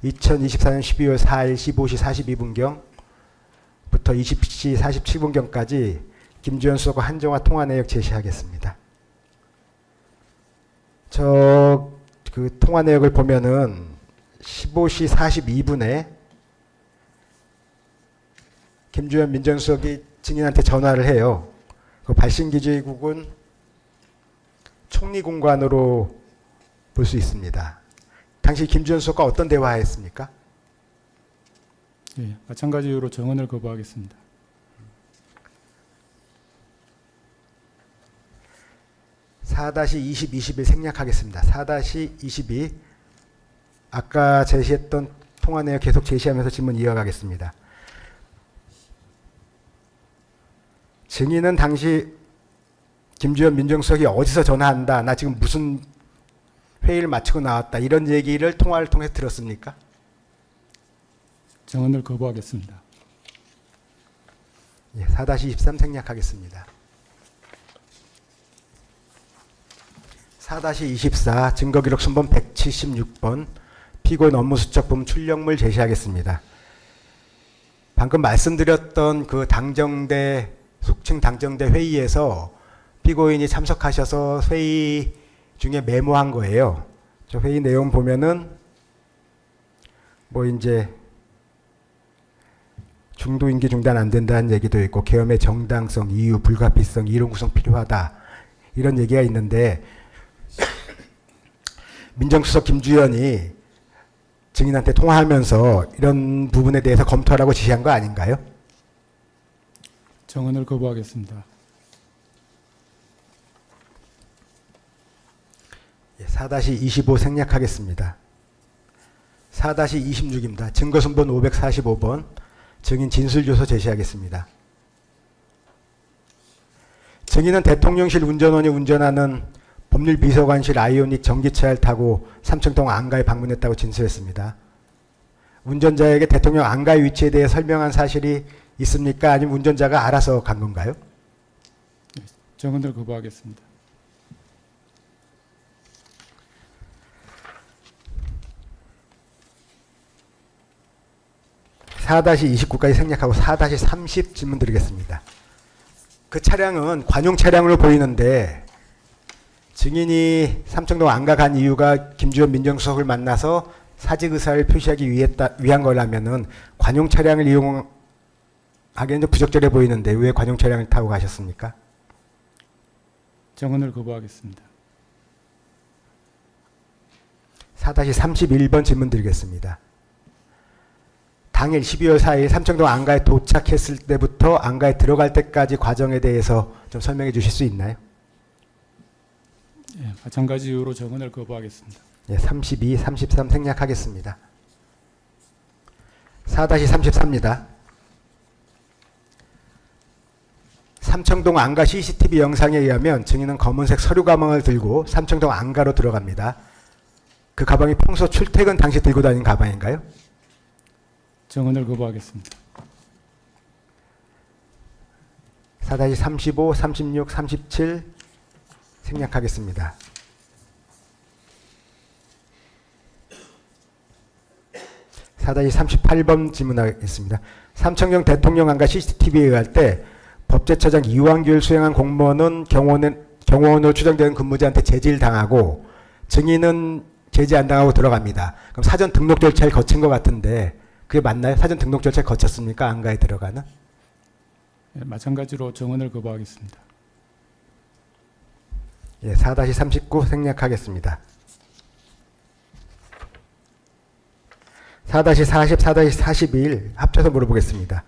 2024년 12월 4일 15시 42분경부터 20시 47분경까지 김주현 수석과 한정화 통화 내역 제시하겠습니다. 그 통화 내역을 보면은 15시 42분에 김주현 민정수석이 증인한테 전화를 해요. 그 발신기지국은 총리공관으로 볼 수 있습니다. 당시 김주현 수석과 어떤 대화했습니까? 예, 마찬가지 이유로 정언을 거부하겠습니다. 4-20, 21 생략하겠습니다. 4-22 아까 제시했던 통화 내역 계속 제시하면서 질문 이어가겠습니다. 증인은 당시 김주현 민정수석이 어디서 전화한다, 나 지금 무슨 회의를 마치고 나왔다, 이런 얘기를 통화를 통해 들었습니까? 정언을 거부하겠습니다. 예, 4-23 생략하겠습니다. 4-24 증거기록 순번 176번 피고인 업무수적 부문 출력물 제시하겠습니다. 방금 말씀드렸던 그 속칭 당정대 회의에서 피고인이 참석하셔서 회의 중에 메모한 거예요. 저 회의 내용 보면은 뭐 이제 중도 임기 중단 안 된다는 얘기도 있고 계엄의 정당성, 이유, 불가피성, 이론 구성 필요하다, 이런 얘기가 있는데 민정수석 김주현이 증인한테 통화하면서 이런 부분에 대해서 검토하라고 지시한 거 아닌가요? 정언을 거부하겠습니다. 4-25 생략하겠습니다. 4-26입니다. 증거순번 545번 증인 진술조서 제시하겠습니다. 증인은 대통령실 운전원이 운전하는 법률비서관실 아이오닉 전기차를 타고 삼청동 안가에 방문했다고 진술했습니다. 운전자에게 대통령 안가의 위치에 대해 설명한 사실이 있습니까? 아니면 운전자가 알아서 간 건가요? 정언을 거부하겠습니다. 4-29까지 생략하고 4-30 질문 드리겠습니다. 그 차량은 관용 차량으로 보이는데 증인이 삼청동 안가 간 이유가 김주현 민정수석을 만나서 사직 의사를 표시하기 위한 거라면은 관용 차량을 이용하기에는 좀 부적절해 보이는데 왜 관용 차량을 타고 가셨습니까? 정언을 거부하겠습니다. 4-31번 질문 드리겠습니다. 당일 12월 4일 삼청동 안가에 도착했을 때부터 안가에 들어갈 때까지 과정에 대해서 좀 설명해 주실 수 있나요? 예, 마찬가지 이유로 정언을 거부하겠습니다. 예, 32, 33 생략하겠습니다. 4-33입니다. 삼청동 안가 CCTV 영상에 의하면 증인은 검은색 서류 가방을 들고 삼청동 안가로 들어갑니다. 그 가방이 평소 출퇴근 당시 들고 다닌 가방인가요? 정언을 거부하겠습니다. 4-35, 36, 37 생략하겠습니다. 4-38번 질문하겠습니다. 삼청동 대통령 안가 CCTV에 의할 때 법제처장 이완규를 수행한 공무원은 경호원으로 추정되는 근무자한테 제지를 당하고 증인은 제지 안 당하고 들어갑니다. 그럼 사전 등록 절차를 거친 것 같은데 그게 맞나요? 사전 등록 절차를 거쳤습니까? 안가에 들어가는? 예, 마찬가지로 정언을 거부하겠습니다. 예, 4-39 생략하겠습니다. 4-40, 4-41 합쳐서 물어보겠습니다.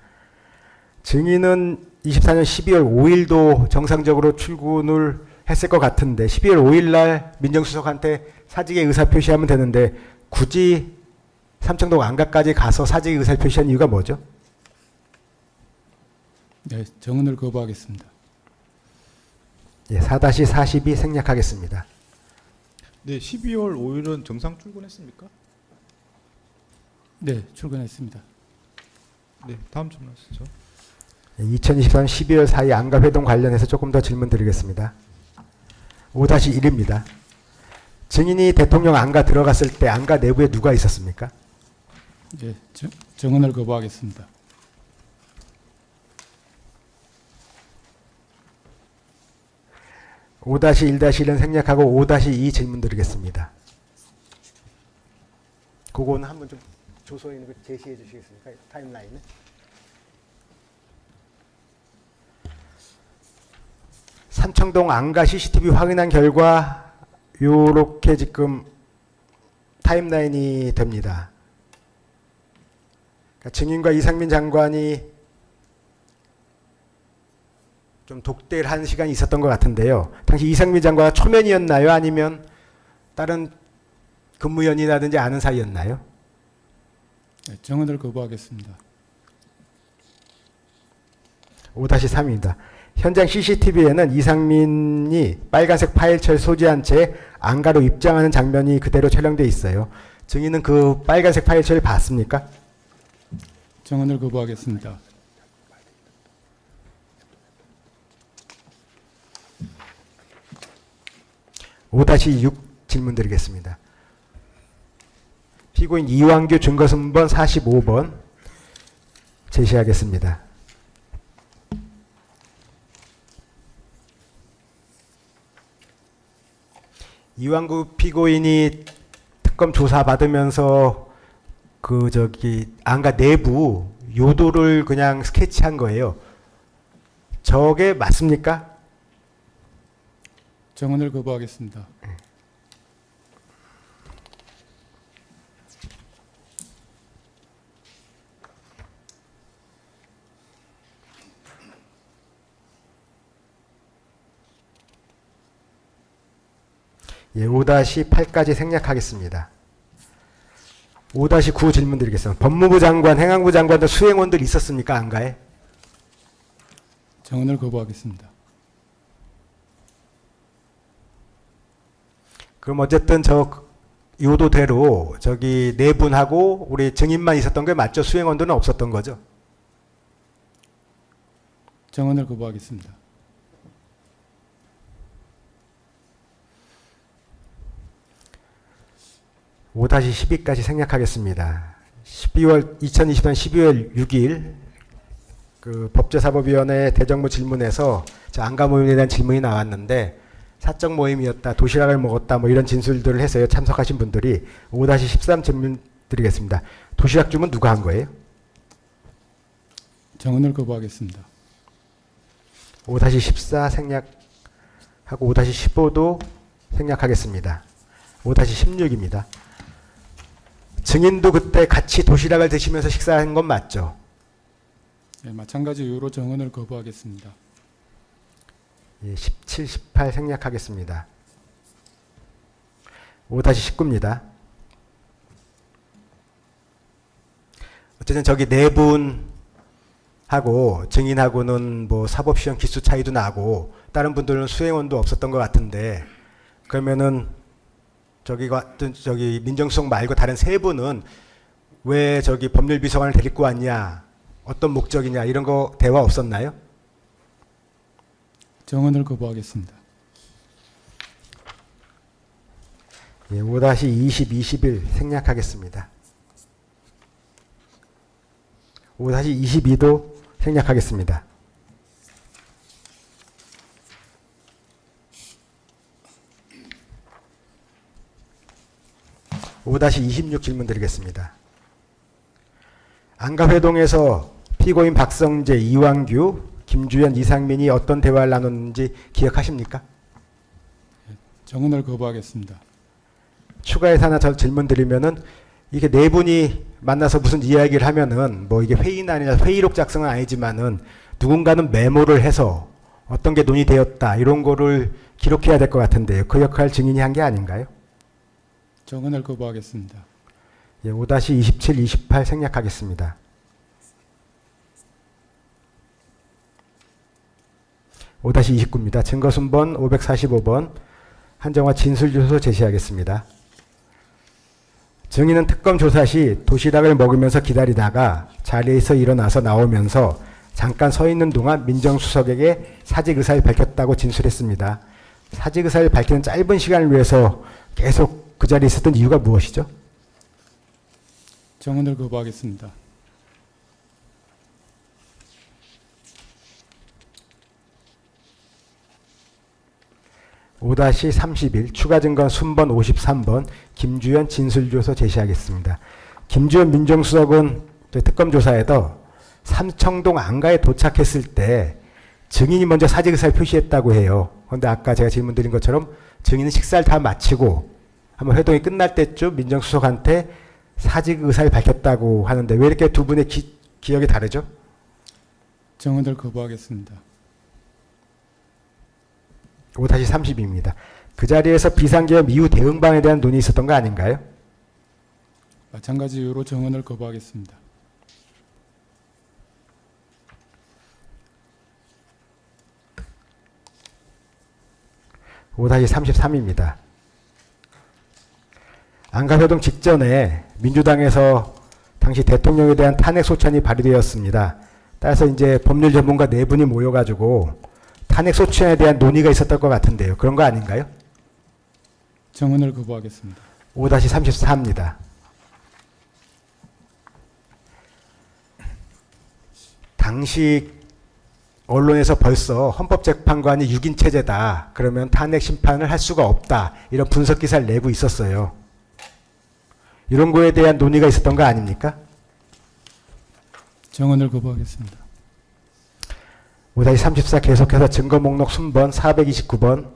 증인은 24년 12월 5일도 정상적으로 출근을 했을 것 같은데 12월 5일 날 민정수석한테 사직의 의사표시하면 되는데 굳이 삼청동 안가까지 가서 사직의 의사표시한 이유가 뭐죠? 네, 정언을 거부하겠습니다. 예, 4-42 생략하겠습니다. 네, 12월 5일은 정상 출근했습니까? 네, 출근했습니다. 네, 다음 질문하시죠. 2023 12월 4일 안가 회동 관련해서 조금 더 질문 드리겠습니다. 5-1입니다. 증인이 대통령 안가 들어갔을 때 안가 내부에 누가 있었습니까? 예, 정언을 거부하겠습니다. 5-1-1은 생략하고 5-2 질문 드리겠습니다. 그거는 한번 좀 조서에 있는 거 제시해 주시겠습니까? 타임라인을. 삼청동 안가 CCTV 확인한 결과 요렇게 지금 타임라인이 됩니다. 그러니까 증인과 이상민 장관이 좀 독대를 하는 시간이 있었던 것 같은데요. 당시 이상민 장관은 초면이었나요? 아니면 다른 근무연이라든지 아는 사이였나요? 예, 정언을 거부하겠습니다. 5-3입니다. 현장 CCTV에는 이상민이 빨간색 파일철 소지한 채 안가로 입장하는 장면이 그대로 촬영돼 있어요. 증인은 그 빨간색 파일철을 봤습니까? 정언을 거부하겠습니다. 5-6 질문 드리겠습니다. 피고인 이완규 증거순번 45번 제시하겠습니다. 이완규 피고인이 특검 조사 받으면서 안가 내부 요도를 그냥 스케치한 거예요. 저게 맞습니까? 정언을 거부하겠습니다. 예, 5-8까지 생략하겠습니다. 5-9 질문 드리겠습니다. 법무부 장관, 행안부 장관도 수행원들 있었습니까? 안가에? 정언을 거부하겠습니다. 그럼 어쨌든 저 요도대로 저기 네 분하고 우리 증인만 있었던 게 맞죠? 수행원들은 없었던 거죠? 정언을 거부하겠습니다. 5-12까지 생략하겠습니다. 2020년 12월 6일 그 법제사법위원회 대정부 질문에서 안가 모임에 대한 질문이 나왔는데 사적 모임이었다, 도시락을 먹었다, 뭐 이런 진술들을 해서요. 참석하신 분들이 5-13 질문 드리겠습니다. 도시락 주문 누가 한 거예요? 정언을 거부하겠습니다. 5-14 생략하고 5-15도 생략하겠습니다. 5-16입니다. 증인도 그때 같이 도시락을 드시면서 식사한 건 맞죠? 예, 마찬가지 이유로 정언을 거부하겠습니다. 예, 17, 18 생략하겠습니다. 5-19입니다. 어쨌든 저기 네 분하고 증인하고는 뭐 사법시험 기수 차이도 나고 다른 분들은 수행원도 없었던 것 같은데 그러면은 저기 민정수석 말고 다른 세 분은 왜 저기 법률비서관을 데리고 왔냐, 어떤 목적이냐 이런 거 대화 없었나요? 정언을 거부하겠습니다. 예, 5-20, 21 생략하겠습니다. 5-22도 생략하겠습니다. 5-26 질문 드리겠습니다. 안가회동에서 피고인 박성재, 이완규, 김주현, 이상민이 어떤 대화를 나눴는지 기억하십니까? 정언을 거부하겠습니다. 추가해서 하나 저 질문 드리면은 이게 네 분이 만나서 무슨 이야기를 하면은 뭐 이게 회의는 아니라 회의록 작성은 아니지만은 누군가는 메모를 해서 어떤 게 논의되었다 이런 거를 기록해야 될 것 같은데요. 그 역할 증인이 한 게 아닌가요? 정언을 거부하겠습니다. 예, 5-27, 28 생략하겠습니다. 5-29입니다. 증거순번 545번 한정화 진술주소 제시하겠습니다. 증인은 특검 조사 시 도시락을 먹으면서 기다리다가 자리에서 일어나서 나오면서 잠깐 서 있는 동안 민정수석에게 사직 의사를 밝혔다고 진술했습니다. 사직 의사를 밝히는 짧은 시간을 위해서 계속 그 자리에 있었던 이유가 무엇이죠? 정언을 거부하겠습니다. (5-31) 추가 증거 순번 53번 김주현 진술조서 제시하겠습니다. 김주현 민정수석은 저희 특검 조사에서 삼청동 안가에 도착했을 때 증인이 먼저 사직 의사를 표시했다고 해요. 그런데 아까 제가 질문드린 것처럼 증인은 식사를 다 마치고 한번 회동이 끝날 때쯤 민정수석한테 사직 의사를 밝혔다고 하는데 왜 이렇게 두 분의 기억이 다르죠? 정언을 거부하겠습니다. 5-32입니다. 그 자리에서 비상계엄 이후 대응방에 대한 논의 있었던 거 아닌가요? 마찬가지 이유로 정언을 거부하겠습니다. 5-33입니다. 안가회동 직전에 민주당에서 당시 대통령에 대한 탄핵 소찬이 발의되었습니다. 따라서 이제 법률 전문가 4분이 모여가지고 탄핵 소추안에 대한 논의가 있었던 것 같은데요. 그런 거 아닌가요? 정언을 거부하겠습니다. 5-34입니다. 당시 언론에서 벌써 헌법재판관이 6인 체제다. 그러면 탄핵 심판을 할 수가 없다. 이런 분석 기사를 내고 있었어요. 이런 거에 대한 논의가 있었던 거 아닙니까? 정언을 거부하겠습니다. 5-34 계속해서 증거 목록 순번 429번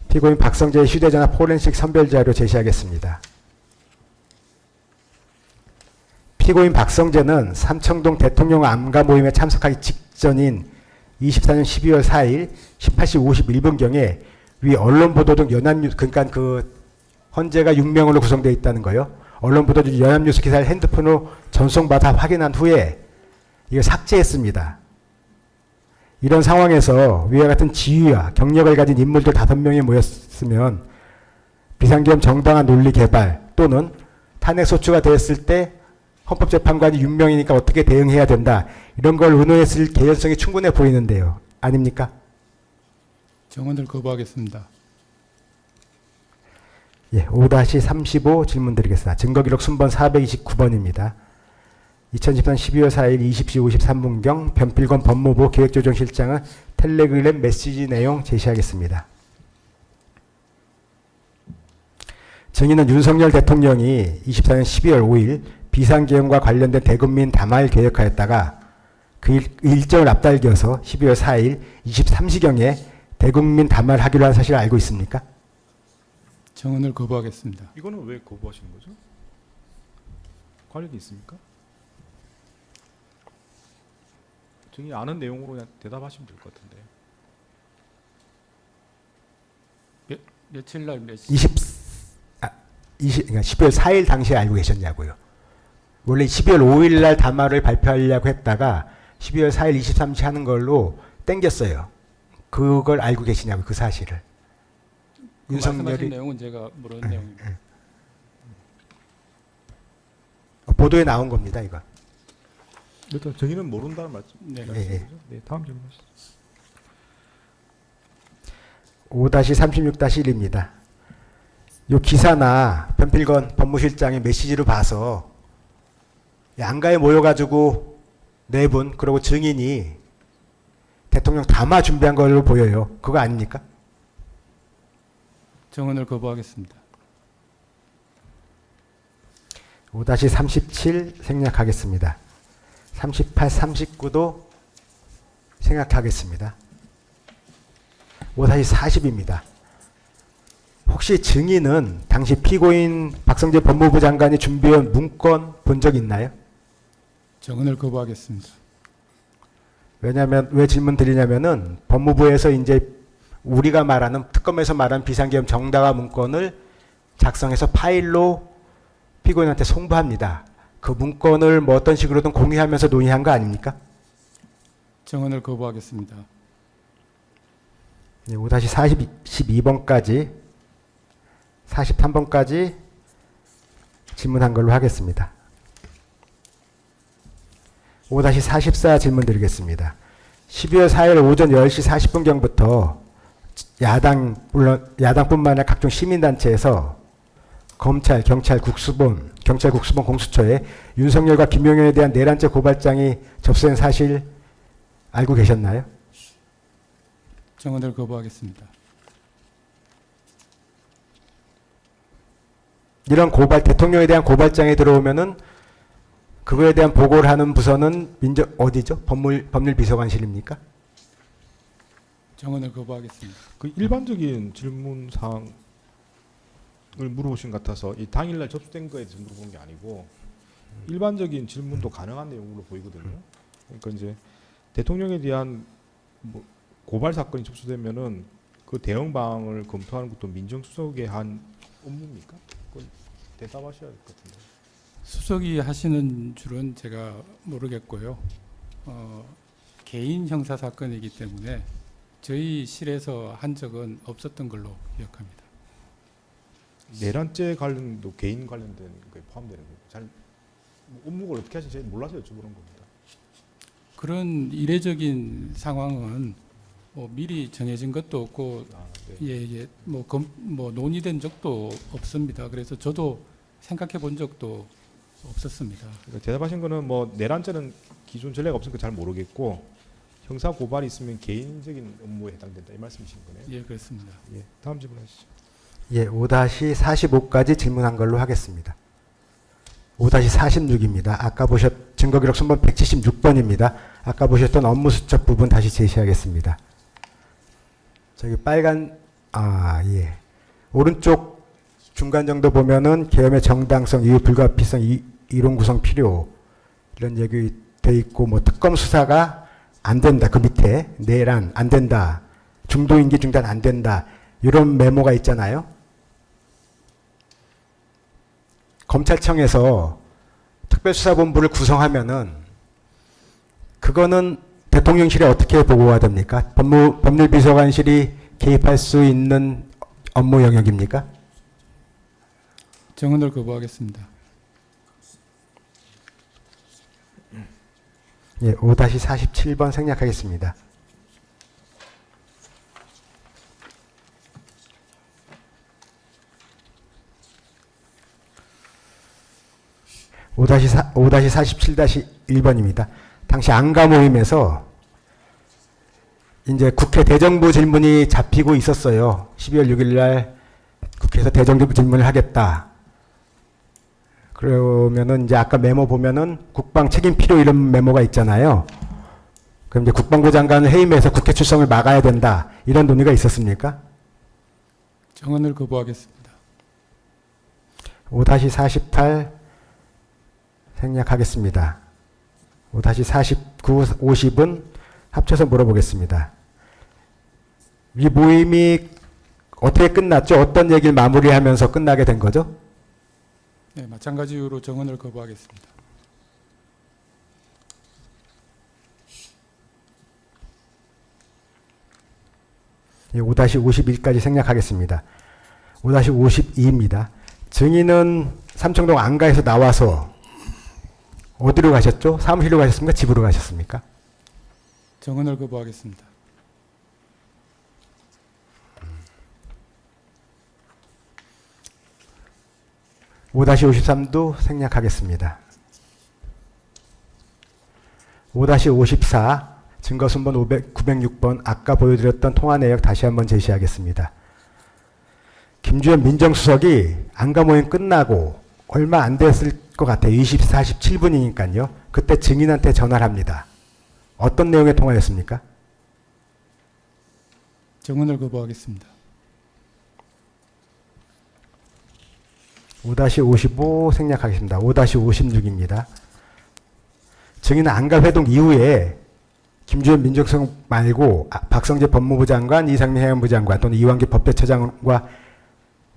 피고인 박성재의 휴대전화 포렌식 선별자료 제시하겠습니다. 피고인 박성재는 삼청동 대통령 암가 모임에 참석하기 직전인 24년 12월 4일 18시 51분경에 위 언론 보도 등 연합뉴스, 그러니까 그 헌재가 6명으로 구성되어 있다는 거요. 언론 보도 중 연합뉴스 기사를 핸드폰으로 전송받아 확인한 후에 이걸 삭제했습니다. 이런 상황에서 위와 같은 지위와 경력을 가진 인물들 5명이 모였으면 비상계엄 정당한 논리 개발 또는 탄핵 소추가 되었을 때 헌법재판관이 6명이니까 어떻게 대응해야 된다. 이런 걸 의논했을 개연성이 충분해 보이는데요. 아닙니까? 정언을 거부하겠습니다. 예, 5-35 질문 드리겠습니다. 증거기록 순번 429번입니다. 2013년 12월 4일 20시 53분경 변필권 법무부 기획조정실장은 텔레그램 메시지 내용 제시하겠습니다. 증인은 윤석열 대통령이 24년 12월 5일 비상계엄과 관련된 대국민 담화를 계획하였다가 그 일정을 앞당겨서 12월 4일 23시경에 대국민 담화를 하기로 한 사실을 알고 있습니까? 정언을 거부하겠습니다. 이거는 왜 거부하시는 거죠? 관련이 있습니까? 증인 아는 내용으로 그냥 대답하시면 될 것 같은데. 며칠 날 몇 시? 그러니까 12월 4일 당시에 알고 계셨냐고요. 원래 12월 5일 날 담화를 발표하려고 했다가 12월 4일 23시 하는 걸로 땡겼어요. 그걸 알고 계시냐고요. 그 사실을. 그 말씀하신 윤석열이 내용은 제가 모르는 내용입니다. 보도에 나온 겁니다. 이거. 일단 증인은 모른다는 말씀. 네. 예. 네, 다음 질문하시죠. 5-36-1입니다. 요 기사나 변필건 법무실장의 메시지를 봐서 양가에 모여가지고 4분 그리고 증인이 대통령 담화 준비한 걸로 보여요. 그거 아닙니까? 정언을 거부하겠습니다. 5-37 생략하겠습니다. 38, 39도 생략하겠습니다. 5-40입니다. 혹시 증인은 당시 피고인 박성재 법무부 장관이 준비한 문건 본 적 있나요? 정언을 거부하겠습니다. 왜냐하면 왜 질문 드리냐면은 법무부에서 이제 우리가 말하는 특검에서 말하는 비상계엄 정당화 문건을 작성해서 파일로 피고인한테 송부합니다. 그 문건을 뭐 어떤 식으로든 공유하면서 논의한 거 아닙니까? 정언을 거부하겠습니다. 네, 5-42번까지 43번까지 질문한 걸로 하겠습니다. 5-44 질문 드리겠습니다. 12월 4일 오전 10시 40분경부터 야당뿐만 아니라 각종 시민단체에서 검찰, 경찰 국수본 공수처에 윤석열과 김용현에 대한 내란죄 고발장이 접수된 사실 알고 계셨나요? 정언을 거부하겠습니다. 이런 대통령에 대한 고발장이 들어오면은 그거에 대한 보고를 하는 부서는 어디죠? 법률비서관실입니까? 정언을 거부하겠습니다. 그 일반적인 질문 사항을 물어보신 것 같아서 이 당일날 접수된 거에 대해서 물어본 게 아니고 일반적인 질문도 가능한 내용으로 보이거든요. 그러니까 이제 대통령에 대한 뭐 고발 사건이 접수되면은 그 대응방을 검토하는 것도 민정수석의 한 업무입니까? 그건 대답하셔야 될 것 같은데. 수석이 하시는 줄은 제가 모르겠고요. 개인 형사 사건이기 때문에 저희 실에서 한 적은 없었던 걸로 기억합니다. 내란죄 관련도 개인 관련된 거에 포함되는 거예요. 잘 업무를 어떻게 하시는지 몰라서 여쭤보는 겁니다. 그런 이례적인 상황은 뭐 미리 정해진 것도 없고 뭐 논의된 적도 없습니다. 그래서 저도 생각해 본 적도 없었습니다. 그러니까 대답하신 거는 뭐 내란죄는 기존 전례가 없으니까 잘 모르겠고 형사 고발이 있으면 개인적인 업무에 해당된다 이 말씀이신 거네요. 예, 그렇습니다. 예, 다음 질문하시죠. 예, 5-45까지 질문한 걸로 하겠습니다. 5-46입니다. 아까 증거기록 순번 176번입니다. 아까 보셨던 업무수첩 부분 다시 제시하겠습니다. 저기 빨간 예. 오른쪽 중간 정도 보면은 계엄의 정당성, 이유 불가피성, 이론 구성 필요 이런 얘기 돼 있고 뭐 특검 수사가 안 된다. 그 밑에 내란 안 된다. 중도 임기 중단 안 된다. 이런 메모가 있잖아요. 검찰청에서 특별수사본부를 구성하면은 그거는 대통령실에 어떻게 보고가 됩니까? 법률비서관실이 개입할 수 있는 업무 영역입니까? 정언을 거부하겠습니다. 예, 5-47번 생략하겠습니다. (5-47-1번입니다) 당시 안가 모임에서 이제 국회 대정부 질문이 잡히고 있었어요. 12월 6일 날 국회에서 대정부 질문을 하겠다. 그러면은 이제 아까 메모 보면은 국방 책임 필요 이런 메모가 있잖아요. 그럼 이제 국방부 장관을 해임해서 국회 출석을 막아야 된다. 이런 논의가 있었습니까? 정언을 거부하겠습니다. 5-48 생략하겠습니다. 5-49, 50은 합쳐서 물어보겠습니다. 이 모임이 어떻게 끝났죠? 어떤 얘기를 마무리하면서 끝나게 된 거죠? 네, 마찬가지 이유로 정언을 거부하겠습니다. 예, 5-51까지 생략하겠습니다. 5-52입니다. 증인은 삼청동 안가에서 나와서 어디로 가셨죠? 사무실로 가셨습니까? 집으로 가셨습니까? 정언을 거부하겠습니다. 5-53도 생략하겠습니다. 5-54 증거순번 906번 아까 보여드렸던 통화 내역 다시 한번 제시하겠습니다. 김주현 민정수석이 안가 모임 끝나고 얼마 안 됐을 것 같아요. 47분이니까요. 그때 증인한테 전화를 합니다. 어떤 내용의 통화였습니까? 정언을 거부하겠습니다. 5-55 생략하겠습니다. 5-56입니다. 증인은 안가 회동 이후에 김주현 민정수석 말고 박성재 법무부 장관, 이상민 해양부 장관 또는 이완기 법제처장과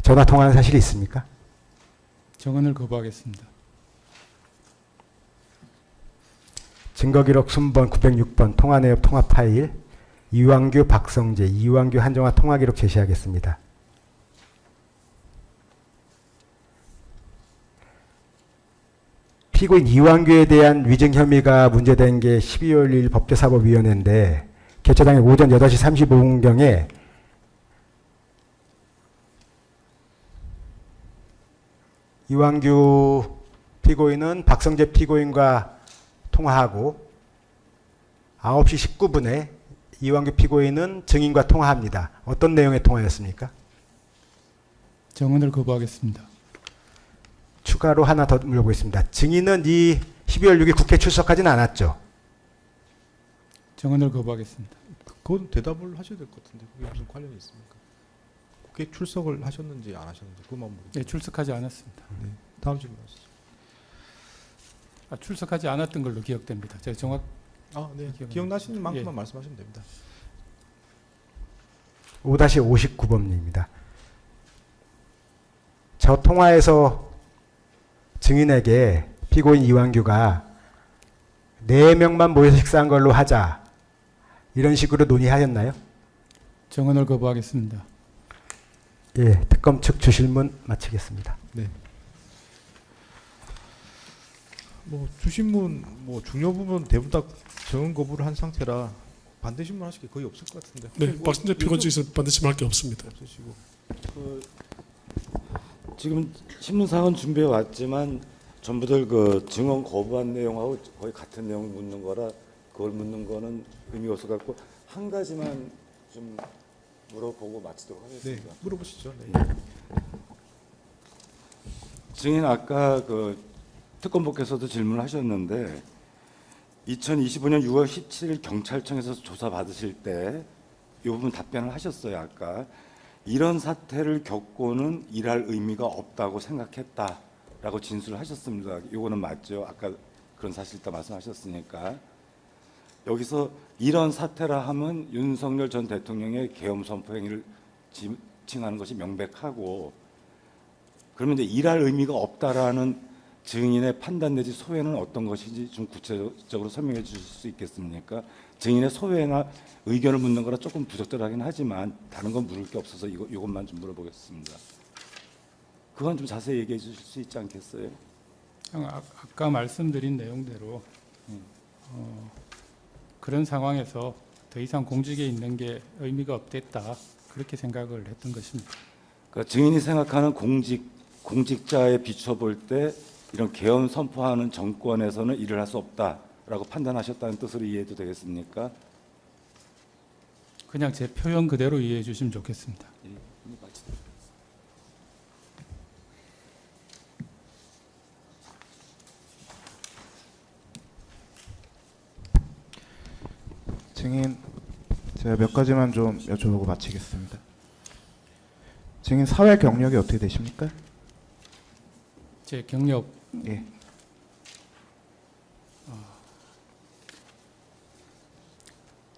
전화 통화한 사실이 있습니까? 정언을 거부하겠습니다. 증거기록 순번 906번 통화 내역 통화 파일 이완규, 박성재, 이완규, 한정화 통화 기록 제시하겠습니다. 피고인 이완규에 대한 위증 혐의가 문제된 게 12월 1일 법제사법위원회인데 개최당일 오전 8시 35분경에 이완규 피고인은 박성재 피고인과 통화하고 9시 19분에 이완규 피고인은 증인과 통화합니다. 어떤 내용의 통화였습니까? 정언을 거부하겠습니다. 추가로 하나 더 물어보겠습니다. 증인은 이 12월 6일 국회 출석하지는 않았죠? 정언을 거부하겠습니다. 그건 대답을 하셔야 될 것 같은데 그게 무슨 관련이 있습니까? 국회 출석을 하셨는지 안 하셨는지 그것만 모르겠어요. 네, 출석하지 않았습니다. 다음 질문하시죠. 출석하지 않았던 걸로 기억됩니다. 제가 정확 네. 기억은- 기억나시는 만큼만 예. 말씀하시면 됩니다. 5-59번입니다. 저 통화에서 증인에게 피고인 이완규가 4명만 모여서 식사한 걸로 하자 이런 식으로 논의하였나요? 정언을 거부하겠습니다. 예, 특검 측 주실문 마치겠습니다. 뭐 주신문 뭐 중요 부분 대부분 다 정언 거부를 한 상태라 반대 신문 하실 게 거의 없을 것 같은데. 네, 뭐 박순재 피고인 측에서 반드시 할 게 없습니다. 없으시고. 지금 신문사항은 준비해 왔지만 전부들 그 증언 거부한 내용하고 거의 같은 내용 묻는 거라 그걸 묻는 거는 의미가 없어 갖고 한 가지만 좀 물어보고 마치도록 네, 하겠습니다. 물어보시죠. 네. 증인 아까 그 특검법께서도 질문하셨는데 2025년 6월 17일 경찰청에서 조사 받으실 때 이 부분 답변을 하셨어요. 아까 이런 사태를 겪고는 일할 의미가 없다고 생각했다라고 진술을 하셨습니다. 이거는 맞죠? 아까 그런 사실 있다 말씀하셨으니까 여기서 이런 사태라 하면 윤석열 전 대통령의 계엄 선포 행위를 지칭하는 것이 명백하고 그러면 이제 일할 의미가 없다라는 증인의 판단 내지 소회는 어떤 것인지 좀 구체적으로 설명해 주실 수 있겠습니까? 증인의 소회나 의견을 묻는 거라 조금 부적절하긴 하지만 다른 건 물을 게 없어서 이것만 좀 물어보겠습니다. 그건 좀 자세히 얘기해 주실 수 있지 않겠어요? 아까 말씀드린 내용대로 그런 상황에서 더 이상 공직에 있는 게 의미가 없겠다 그렇게 생각을 했던 것입니다. 그러니까 증인이 생각하는 공직자에 비춰볼 때 이런 계엄 선포하는 정권에서는 일을 할 수 없다라고 판단하셨다는 뜻으로 이해해도 되겠습니까? 그냥 제 표현 그대로 이해해 주시면 좋겠습니다. 증인, 제가 몇 가지만 좀 여쭤보고 마치겠습니다. 증인 사회 경력이 어떻게 되십니까? 제 경력 예.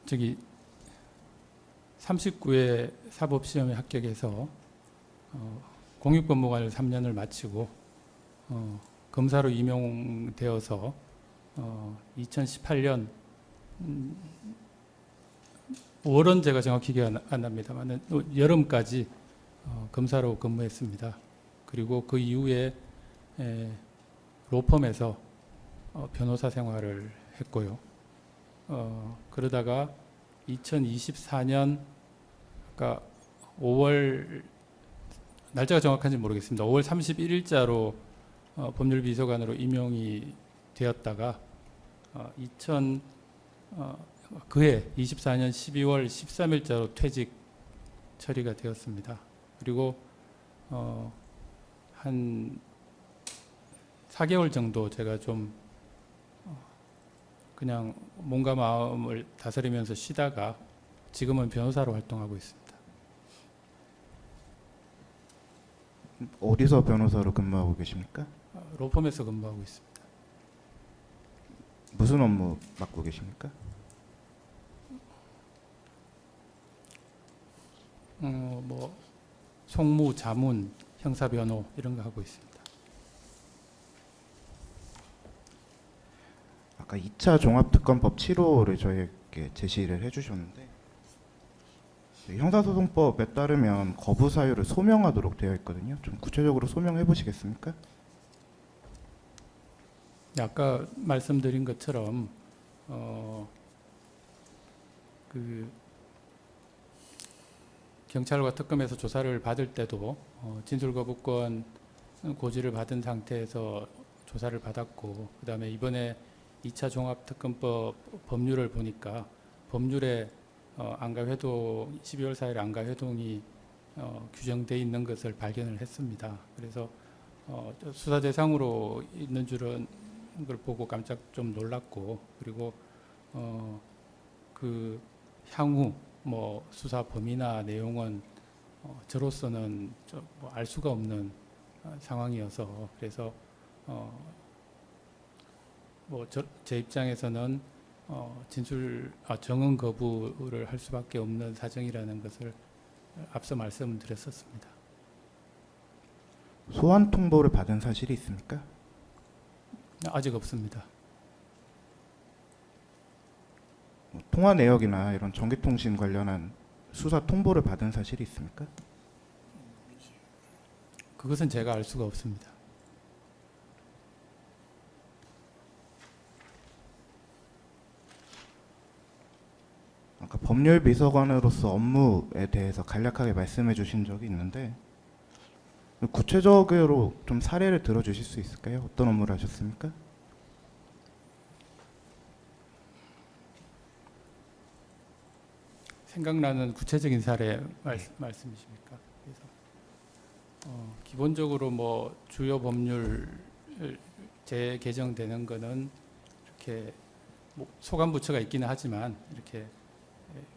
저기 39회 사법시험에 합격해서 공익법무관을 3년을 마치고 검사로 임용되어서 2018년 5월은 제가 정확히 기억 안 납니다만 여름까지 검사로 근무했습니다. 그리고 그 이후에 로펌에서 변호사 생활을 했고요. 그러다가 2024년 아까 5월 날짜가 정확한지 모르겠습니다. 5월 31일자로 법률비서관으로 임용이 되었다가 그해 24년 12월 13일자로 퇴직 처리가 되었습니다. 그리고 한 4개월 정도 제가 좀 그냥 몸과 마음을 다스리면서 쉬다가 지금은 변호사로 활동하고 있습니다. 어디서 변호사로 근무하고 계십니까? 로펌에서 근무하고 있습니다. 무슨 업무 맡고 계십니까? 뭐 송무, 자문, 형사변호 이런 거 하고 있습니다. 아까 2차 종합특검법 7호를 저희에게 제시를 해주셨는데 형사소송법에 따르면 거부 사유를 소명하도록 되어 있거든요. 좀 구체적으로 소명해 보시겠습니까? 아까 말씀드린 것처럼 그 경찰과 특검에서 조사를 받을 때도 진술거부권 고지를 받은 상태에서 조사를 받았고, 그다음에 이번에 2차 종합특검법 법률을 보니까 법률에 안가회동 12월 4일 안가회동이 규정돼 있는 것을 발견을 했습니다. 그래서 수사 대상으로 있는 줄은 걸 보고 깜짝 좀 놀랐고, 그리고 그 향후 뭐 수사 범위나 내용은 저로서는 뭐 알 수가 없는 상황이어서, 그래서 뭐 제 입장에서는 정언 거부를 할 수밖에 없는 사정이라는 것을 앞서 말씀드렸었습니다. 소환 통보를 받은 사실이 있습니까? 아직 없습니다. 뭐 통화 내역이나 이런 전기통신 관련한 수사 통보를 받은 사실이 있습니까? 그것은 제가 알 수가 없습니다. 아까 법률 비서관으로서 업무에 대해서 간략하게 말씀해 주신 적이 있는데 구체적으로 좀 사례를 들어주실 수 있을까요? 어떤 업무를 하셨습니까? 생각나는 구체적인 사례 말씀이십니까? 그래서 기본적으로 뭐 주요 법률 재개정되는 거는 이렇게 뭐 소관 부처가 있기는 하지만 이렇게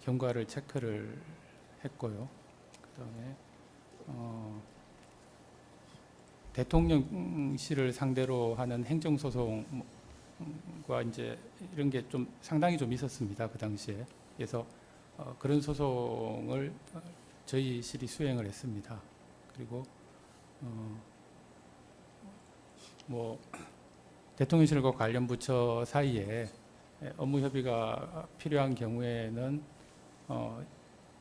경과를 체크를 했고요. 그다음에 대통령실을 상대로 하는 행정소송과 이제 이런 게 좀 상당히 좀 있었습니다. 그 당시에. 그래서 그런 소송을 저희 실이 수행을 했습니다. 그리고 뭐 대통령실과 관련 부처 사이에 업무 협의가 필요한 경우에는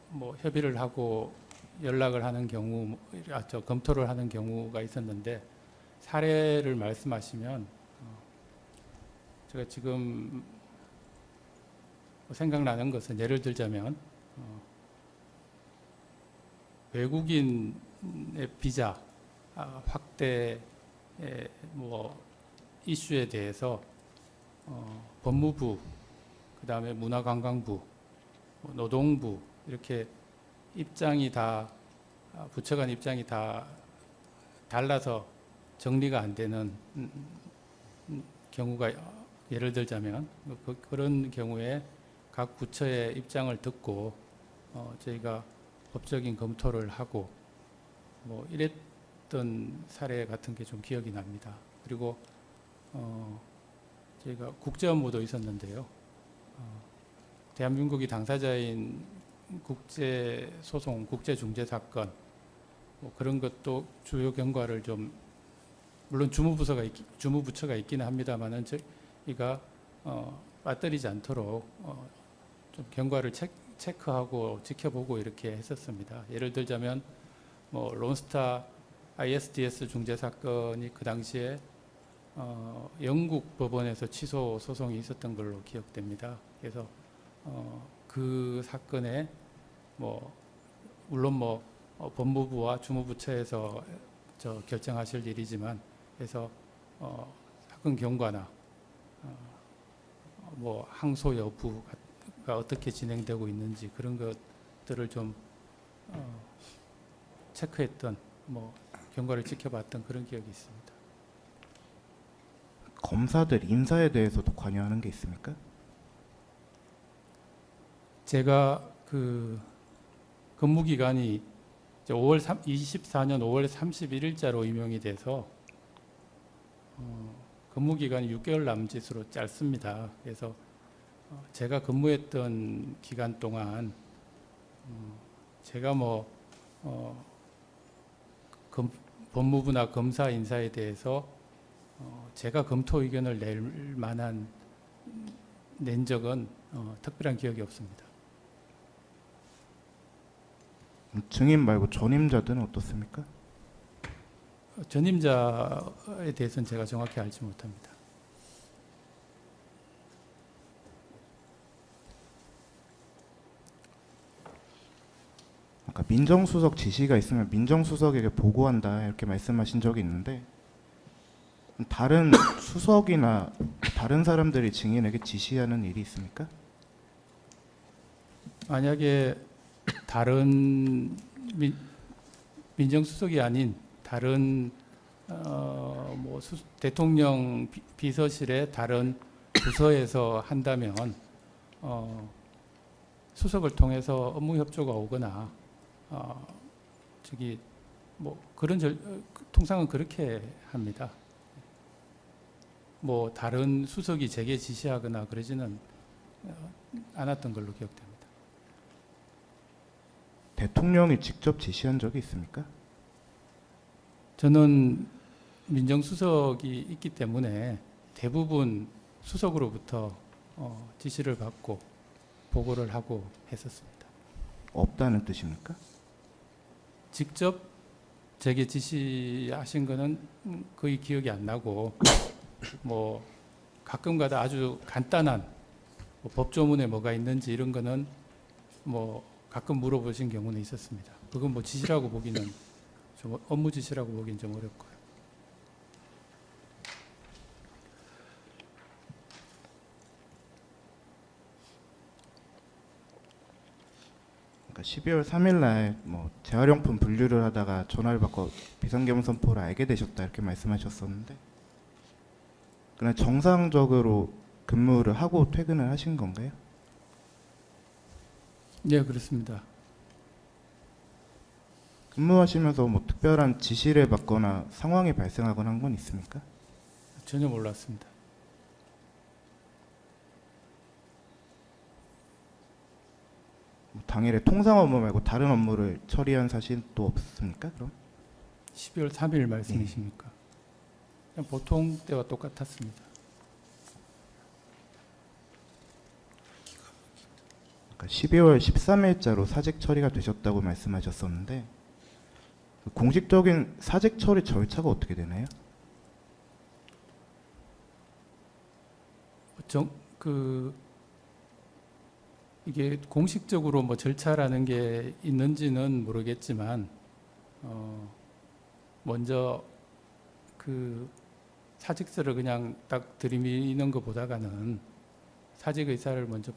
뭐 협의를 하고 연락을 하는 경우, 검토를 하는 경우가 있었는데, 사례를 말씀하시면 제가 지금 생각나는 것은, 예를 들자면 외국인의 비자 확대 뭐 이슈에 대해서 법무부, 그다음에 문화관광부, 노동부 이렇게 입장이 다 부처 간 입장이 다 달라서 정리가 안 되는 경우가 예를 들자면 그런 경우에 각 부처의 입장을 듣고 저희가 법적인 검토를 하고 뭐 이랬던 사례 같은 게 좀 기억이 납니다. 그리고 저희가 국제 업무도 있었는데요. 대한민국이 당사자인 국제 소송, 국제 중재 사건 뭐 그런 것도 주요 경과를 좀, 물론 주무부처가 있기는 합니다만은 저희가 빠뜨리지 않도록 좀 경과를 체크하고 지켜보고 이렇게 했었습니다. 예를 들자면 뭐 론스타 ISDS 중재 사건이 그 당시에 영국 법원에서 취소 소송이 있었던 걸로 기억됩니다. 그래서 그 사건에 뭐 물론 뭐 법무부와 주무부처에서 결정하실 일이지만, 그래서 사건 경과나 뭐 항소 여부가 어떻게 진행되고 있는지 그런 것들을 좀 체크했던, 뭐 경과를 지켜봤던 그런 기억이 있습니다. 검사들 인사에 대해서도 관여하는 게 있습니까? 제가 그 근무 기간이 24년 5월 31일자로 임용이 돼서 근무 기간이 6개월 남짓으로 짧습니다. 그래서 제가 근무했던 기간 동안 제가 뭐 법무부나 검사 인사에 대해서 제가 검토 의견을 낸 적은 특별한 기억이 없습니다. 증인 말고 전임자들은 어떻습니까? 전임자에 대해서는 제가 정확히 알지 못합니다. 아까 민정수석 지시가 있으면 민정수석에게 보고한다 이렇게 말씀하신 적이 있는데 다른 수석이나 다른 사람들이 증인에게 지시하는 일이 있습니까? 만약에 다른 민정수석이 아닌 다른 대통령 비서실의 다른 부서에서 한다면 수석을 통해서 업무 협조가 오거나 통상은 그렇게 합니다. 뭐 다른 수석이 제게 지시하거나 그러지는 않았던 걸로 기억됩니다. 대통령이 직접 지시한 적이 있습니까? 저는 민정수석이 있기 때문에 대부분 수석으로부터 지시를 받고 보고를 하고 했었습니다. 없다는 뜻입니까? 직접 제게 지시하신 거는 거의 기억이 안 나고 뭐 가끔가다 아주 간단한 법조문에 뭐가 있는지 이런 거는 뭐 가끔 물어보신 경우는 있었습니다. 그건 뭐 지시라고 보기는 좀 업무 지시라고 보기는 좀 어렵고요. 그러니까 12월 3일 날 뭐 재활용품 분류를 하다가 전화를 받고 비상계엄 선포를 알게 되셨다 이렇게 말씀하셨었는데 그냥 정상적으로 근무를 하고 퇴근을 하신 건가요? 네, 그렇습니다. 근무하시면서 뭐 특별한 지시를 받거나 상황이 발생하거나 한 건 있습니까? 전혀 몰랐습니다. 뭐 당일에 통상 업무 말고 다른 업무를 처리한 사실도 없습니까? 그럼? 12월 3일 말씀이십니까? 그냥 보통 때와 똑같았습니다. 그러니까 12월 13일자로 사직 처리가 되셨다고 말씀하셨었는데 그 공식적인 사직 처리 절차가 어떻게 되나요? 이게 공식적으로 뭐 절차라는 게 있는지는 모르겠지만 먼저 그 사직서를 그냥 딱 들이미는 것보다는 사직 의사를 먼저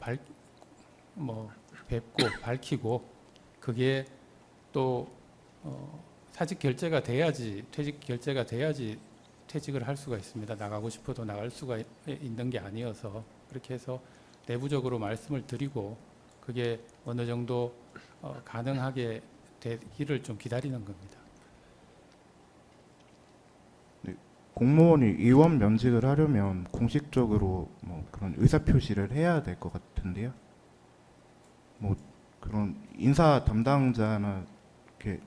뵙고 밝히고 그게 또 사직 결재가 돼야지 퇴직 결재가 돼야지 퇴직을 할 수가 있습니다. 나가고 싶어도 나갈 수가 있는 게 아니어서 그렇게 해서 내부적으로 말씀을 드리고 그게 어느 정도 가능하게 되기를 좀 기다리는 겁니다. 공무원이 의원 면직을 하려면 공식적으로 뭐 그런 의사 표시를 해야 될 것 같은데요. 뭐 그런 인사 담당자나 이렇게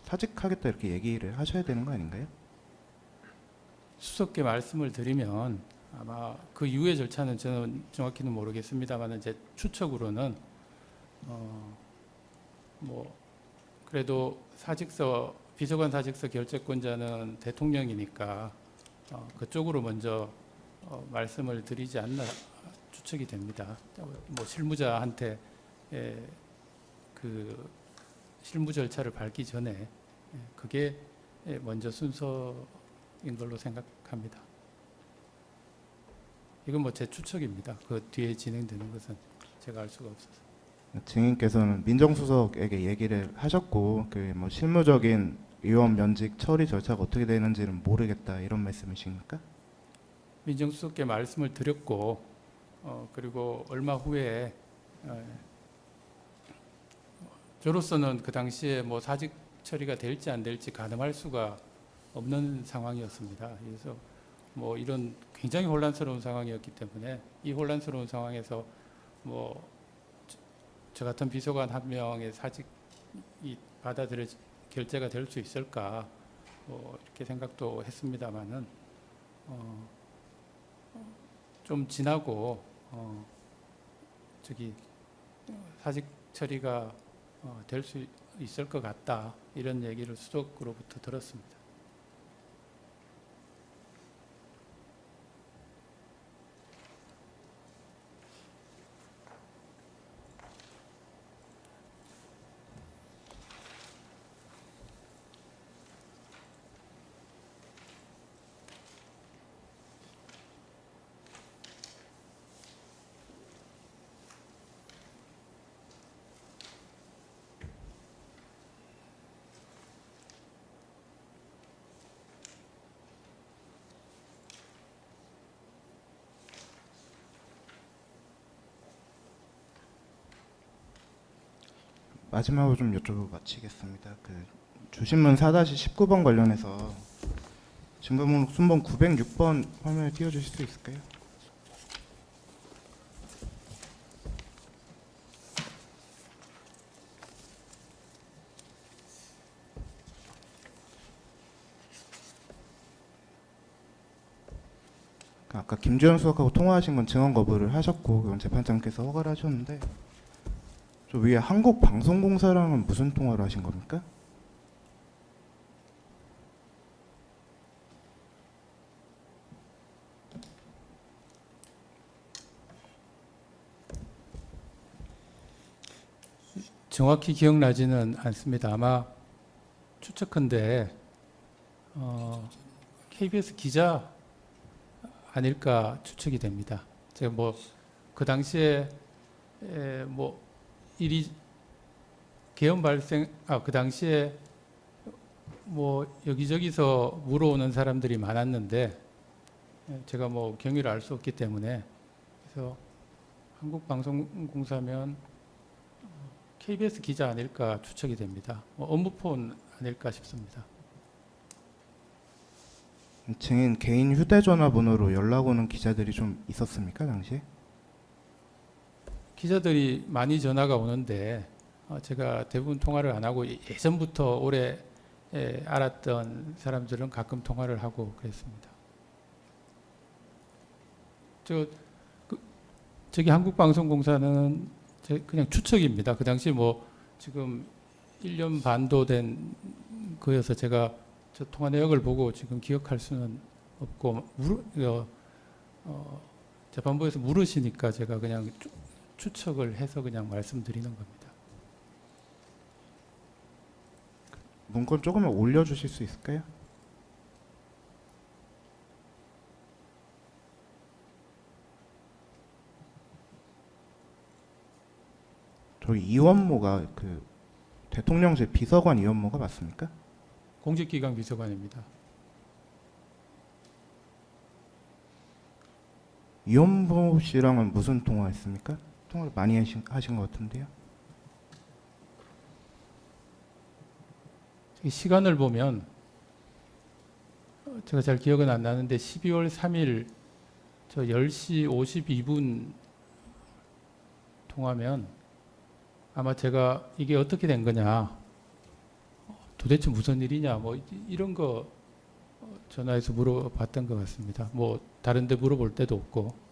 사직하겠다 이렇게 얘기를 하셔야 되는 거 아닌가요? 수석께 말씀을 드리면 아마 그 이후의 절차는 저는 정확히는 모르겠습니다만 제 추측으로는 뭐 그래도 사직서 비서관 사직서 결재권자는 대통령이니까 그쪽으로 먼저 말씀을 드리지 않나 추측이 됩니다. 뭐 실무자한테 그 실무 절차를 밟기 전에 그게 먼저 순서인 걸로 생각합니다. 이건 뭐 제 추측입니다. 그 뒤에 진행되는 것은 제가 알 수가 없어서. 증인께서는 민정수석에게 얘기를 하셨고 그 뭐 실무적인 의원 면직 처리 절차가 어떻게 되는지는 모르겠다 이런 말씀이십니까? 민정수석께 말씀을 드렸고 그리고 얼마 후에 저로서는 그 당시에 뭐 사직 처리가 될지 안 될지 가늠할 수가 없는 상황이었습니다. 그래서 뭐 이런 굉장히 혼란스러운 상황이었기 때문에 이 혼란스러운 상황에서 뭐 저 같은 비서관 한 명의 사직이 결재가 될 수 있을까 뭐 이렇게 생각도 했습니다만은 좀 지나고 사직 처리가 될 수 있을 것 같다 이런 얘기를 수석으로부터 들었습니다. 마지막으로 좀 여쭤보고 마치겠습니다. 그 주신문 4-19번 관련해서 증거목록 순번 906번 화면에 띄워주실 수 있을까요? 아까 김주현 수석하고 통화하신 건 증언 거부를 하셨고 그건 재판장께서 허가를 하셨는데 저 위에 한국방송공사랑은 무슨 통화를 하신 겁니까? 정확히 기억나지는 않습니다. 아마 추측컨대 KBS 기자 아닐까 추측이 됩니다. 제가 뭐 그 당시에 뭐 일이 계엄 발생 그 당시에 뭐 여기저기서 물어오는 사람들이 많았는데 제가 뭐 경위를 알 수 없기 때문에 그래서 한국방송공사면 KBS 기자 아닐까 추측이 됩니다. 뭐 업무폰 아닐까 싶습니다. 증인 개인 휴대전화 번호로 연락 오는 기자들이 좀 있었습니까 당시에? 기자들이 많이 전화가 오는데 제가 대부분 통화를 안 하고 예전부터 오래 알았던 사람들은 가끔 통화를 하고 그랬습니다. 저기 한국방송공사는 그냥 추측입니다. 그 당시 뭐 지금 1년 반도 된 거여서 제가 저 통화 내역을 보고 지금 기억할 수는 없고 재판부에서 물으시니까 제가 그냥 추측을 해서 그냥 말씀드리는 겁니다. 문건 조금만 올려주실 수 있을까요? 저기 이원모가 그 대통령실 비서관 이원모가 맞습니까? 공직기강 비서관입니다. 이원모 씨랑은 무슨 통화했습니까? 통화를 많이 하신 것 같은데요. 시간을 보면 제가 잘 기억은 안 나는데 12월 3일 저 10시 52분 통화면 아마 제가 이게 어떻게 된 거냐, 도대체 무슨 일이냐, 뭐 이런 거 전화해서 물어봤던 것 같습니다. 뭐 다른 데 물어볼 때도 없고.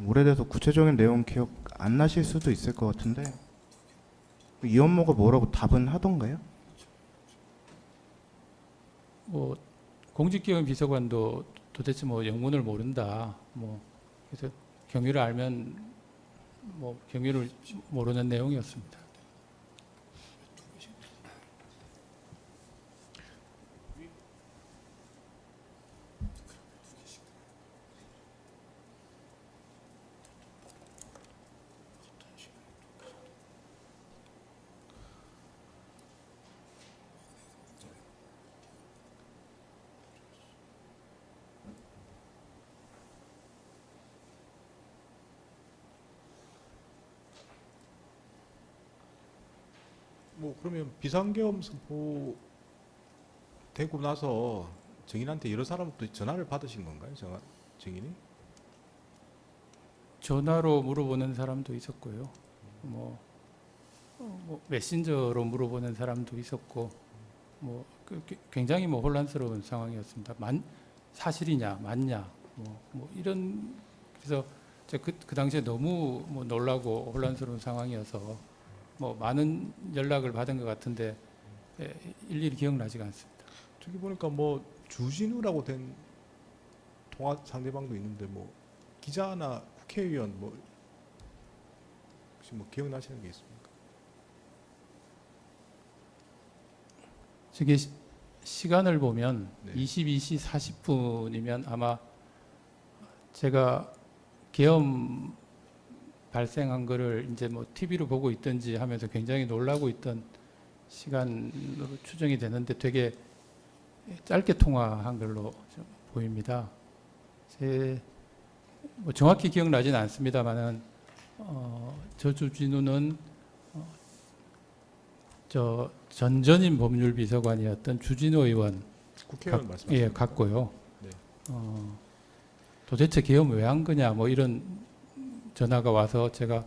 오래돼서 구체적인 내용 기억 안 나실 수도 있을 것 같은데 이원모가 뭐라고 답은 하던가요? 뭐 공직기관 비서관도 도대체 뭐 영문을 모른다. 뭐 그래서 경위를 알면 뭐 경위를 모르는 내용이었습니다. 뭐 그러면 비상계엄 선포 되고 나서 증인한테 여러 사람부터 전화를 받으신 건가요? 증인이? 전화로 물어보는 사람도 있었고요. 뭐 메신저로 물어보는 사람도 있었고, 뭐 굉장히 뭐 혼란스러운 상황이었습니다. 사실이냐, 맞냐, 뭐 이런. 그래서 제가 그 당시에 너무 뭐 놀라고 혼란스러운 상황이어서 뭐 많은 연락을 받은 것 같은데 일일이 기억나지가 않습니다. 저기 보니까 뭐 주진우라고 된 통화 상대방도 있는데 뭐 기자나 국회의원 뭐 혹시 뭐 기억나시는 게 있습니까? 저게 시간을 보면 네. 22시 40분이면 아마 제가 계엄 발생한 거를 이제 뭐 TV로 보고 있든지 하면서 굉장히 놀라고 있던 시간으로 추정이 되는데 되게 짧게 통화한 걸로 보입니다. 뭐 정확히 기억나지는 않습니다만은 저주진우는 저 전전임 법률비서관이었던 주진우 의원 국회의원 말씀하시는 예, 같고요. 네. 도대체 계엄 왜 한 거냐 뭐 이런 전화가 와서 제가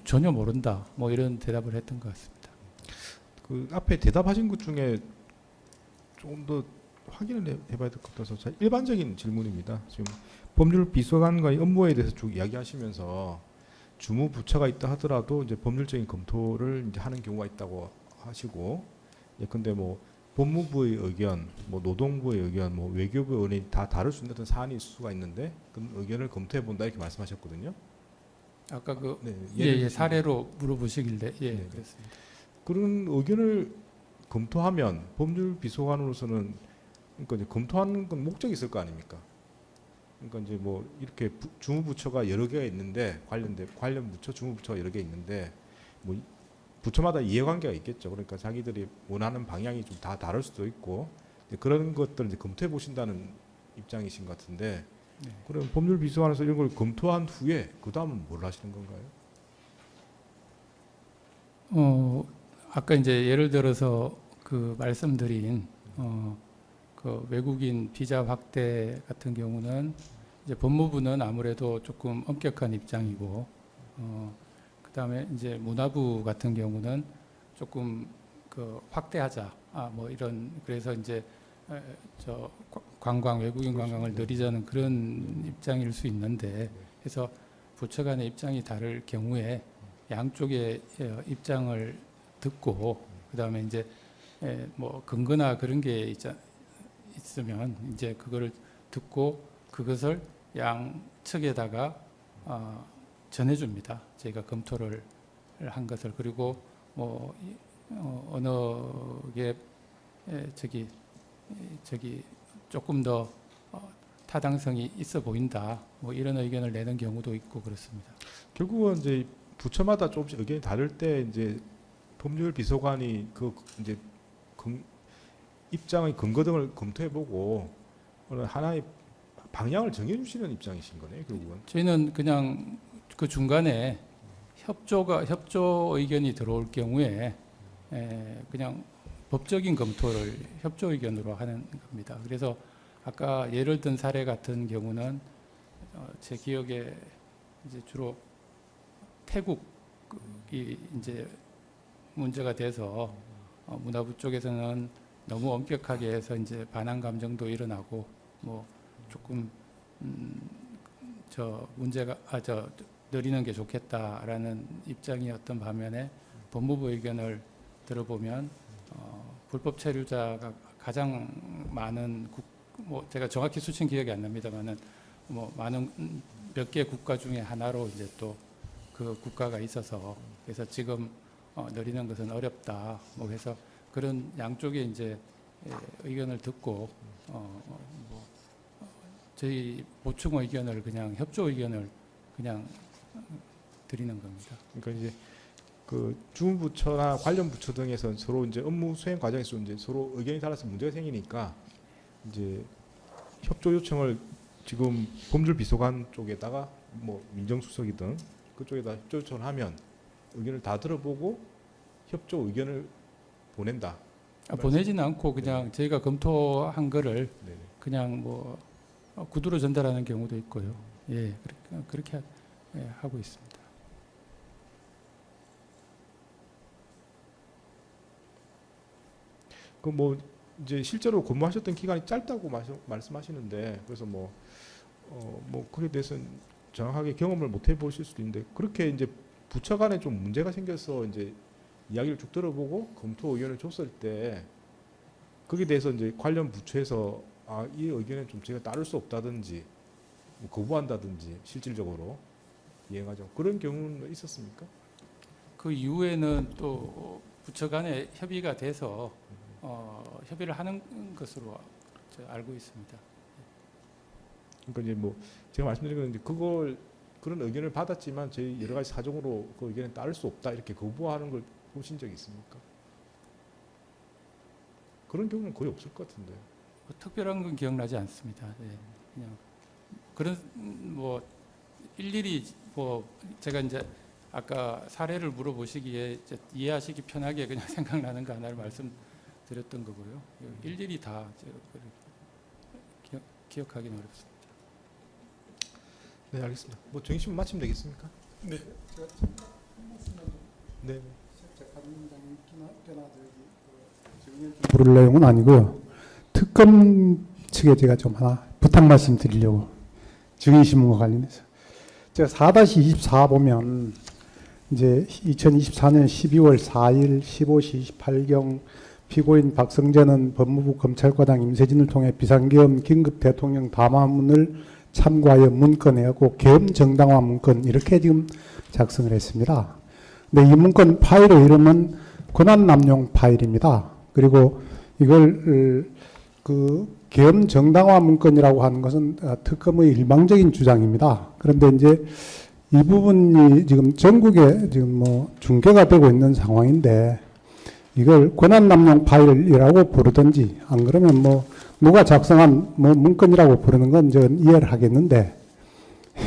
전혀 모른다 뭐 이런 대답을 했던 것 같습니다. 그 앞에 대답하신 것 중에 조금 더 확인을 해봐야 될 것 같아서 자, 일반적인 질문입니다. 지금 법률비서관과의 업무에 대해서 쭉 이야기하시면서 주무부처가 있다 하더라도 이제 법률적인 검토를 이제 하는 경우가 있다고 하시고, 예, 근데 뭐 법무부의 의견, 뭐 노동부의 의견, 뭐 외교부의 의견이 다 다를 수 있는 어떤 사안이 있을 수가 있는데 그 의견을 검토해 본다 이렇게 말씀하셨거든요. 아까 그 네, 예, 사례로 물어보시길래 예, 네. 그렇습니다. 그런 의견을 검토하면 법률비서관으로서는 그러니까 이제 검토하는 건 목적이 있을 거 아닙니까? 그러니까 이제 뭐 이렇게 주무부처가 여러 개가 있는데 관련 부처 주무부처가 여러 개 있는데 뭐 부처마다 이해관계가 있겠죠. 그러니까 자기들이 원하는 방향이 좀 다 다를 수도 있고 이제 그런 것들을 이제 검토해 보신다는 입장이신 것 같은데 네. 그럼 법률비서관에서 이런 걸 검토한 후에 그 다음은 뭘 하시는 건가요? 아까 이제 예를 들어서 그 말씀드린 그 외국인 비자 확대 같은 경우는 이제 법무부는 아무래도 조금 엄격한 입장이고 그다음에 이제 문화부 같은 경우는 조금 그 확대하자 뭐 이런 그래서 이제 저 관광 외국인 관광을 늘리자는 그런 입장일 수 있는데 그래서 부처 간의 입장이 다를 경우에 양쪽의 입장을 듣고 그다음에 이제 뭐 근거나 그런 게 있으면 이제 그거를 듣고 그것을 양측에다가 전해줍니다. 저희가 검토를 한 것을 그리고 뭐 어느 게 저기 조금 더 타당성이 있어 보인다. 뭐 이런 의견을 내는 경우도 있고 그렇습니다. 결국은 이제 부처마다 조금씩 의견이 다를 때 이제 법률비서관이 그 이제 입장의 근거 등을 검토해보고 어느 하나의 방향을 정해주시는 입장이신 거네요, 결국은. 저희는 그냥 그 중간에 협조 의견이 들어올 경우에 그냥 법적인 검토를 협조 의견으로 하는 겁니다. 그래서 아까 예를 든 사례 같은 경우는 제 기억에 이제 주로 태국이 이제 문제가 돼서 문화부 쪽에서는 너무 엄격하게 해서 이제 반항 감정도 일어나고 뭐 조금 저 문제가 늘리는 게 좋겠다라는 입장이었던 반면에 법무부 의견을 들어보면 불법 체류자가 가장 많은 뭐 제가 정확히 수치는 기억이 안 납니다만은 뭐 많은 몇 개 국가 중에 하나로 이제 또 그 국가가 있어서 그래서 지금 늘리는 것은 어렵다. 뭐 해서 그런 양쪽의 이제 의견을 듣고 뭐 저희 보충 의견을 그냥 협조 의견을 그냥 드리는 겁니다. 그러니까 이제 그 주무부처나 관련 부처 등에서 서로 이제 업무 수행 과정에서 이제 서로 의견이 달라서 문제가 생기니까 이제 협조 요청을 지금 법률비서관 쪽에다가 뭐 민정수석이든 그쪽에다 협조 요청을 하면 의견을 다 들어보고 협조 의견을 보낸다. 보내지는 않고 그냥 저희가 검토한 거를 네네. 그냥 뭐 구두로 전달하는 경우도 있고요. 예, 그렇게 하고 있습니다. 그 뭐 이제 실제로 근무하셨던 기간이 짧다고 말씀하시는데 그래서 뭐 그에 대해서는 정확하게 경험을 못 해보실 수도 있는데 그렇게 이제 부처 간에 좀 문제가 생겨서 이제 이야기를 쭉 들어보고 검토 의견을 줬을 때 거기에 대해서 이제 관련 부처에서 이 의견에 좀 제가 따를 수 없다든지 뭐 거부한다든지 실질적으로 이행하죠. 그런 경우는 있었습니까? 그 이후에는 또 부처 간에 협의가 돼서 협의를 하는 것으로 알고 있습니다. 그러니까 이제 뭐 제가 말씀드린 건 이제 그런 의견을 받았지만 저희 여러 가지 사정으로 그 의견에 따를 수 없다 이렇게 거부하는 걸 보신 적이 있습니까? 그런 경우는 거의 없을 것 같은데. 뭐 특별한 건 기억나지 않습니다. 네, 그냥 그런 뭐 일일이 뭐 제가 이제 아까 사례를 물어보시기에 이제 이해하시기 편하게 그냥 생각나는 거 하나를 말씀드렸던 거고요. 일일이 다 기억하기는 어렵습니다. 네, 알겠습니다. 뭐 정의신문 마치면 되겠습니까? 네. 네. 부를 내용은 아니고요. 특검 측에 제가 좀 하나 부탁 말씀드리려고 증인신문과 관련해서 제가 4-24 보면 이제 2024년 12월 4일 15시 28경 피고인 박성재는 법무부 검찰과장 임세진을 통해 비상계엄 긴급 대통령 담화문을 참고하여 문건내었고 계엄 정당화 문건 이렇게 지금 작성을 했습니다. 근데 이 문건 파일의 이름은 권한남용 파일입니다. 그리고 이걸 그 계엄 정당화 문건이라고 하는 것은 특검의 일방적인 주장입니다. 그런데 이제 이 부분이 지금 전국에 지금 뭐 중계가 되고 있는 상황인데 이걸 권한남용 파일이라고 부르든지 안 그러면 뭐 누가 작성한 뭐 문건이라고 부르는 건 저는 이해를 하겠는데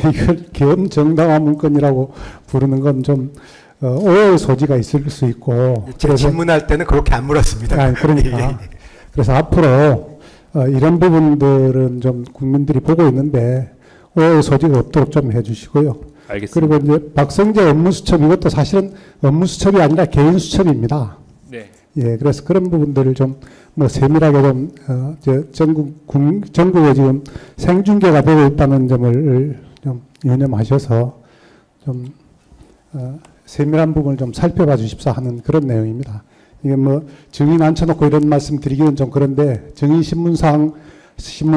이걸 계엄 정당화 문건이라고 부르는 건 좀 오해의 소지가 있을 수 있고 제가 질문할 때는 그렇게 안 물었습니다. 아니, 그러니까 그래서 앞으로 이런 부분들은 좀 국민들이 보고 있는데 오해의 소지가 없도록 좀 해주시고요. 알겠습니다. 그리고 이제 박성재 업무 수첩 이것도 사실은 업무 수첩이 아니라 개인 수첩입니다. 네. 예, 그래서 그런 부분들을 좀 뭐 세밀하게 좀 전국에 지금 생중계가 되고 있다는 점을 좀 유념하셔서 좀 세밀한 부분을 좀 살펴봐 주십사 하는 그런 내용입니다. 이게 뭐 증인 앉혀놓고 이런 말씀 드리기는 좀 그런데 증인 신문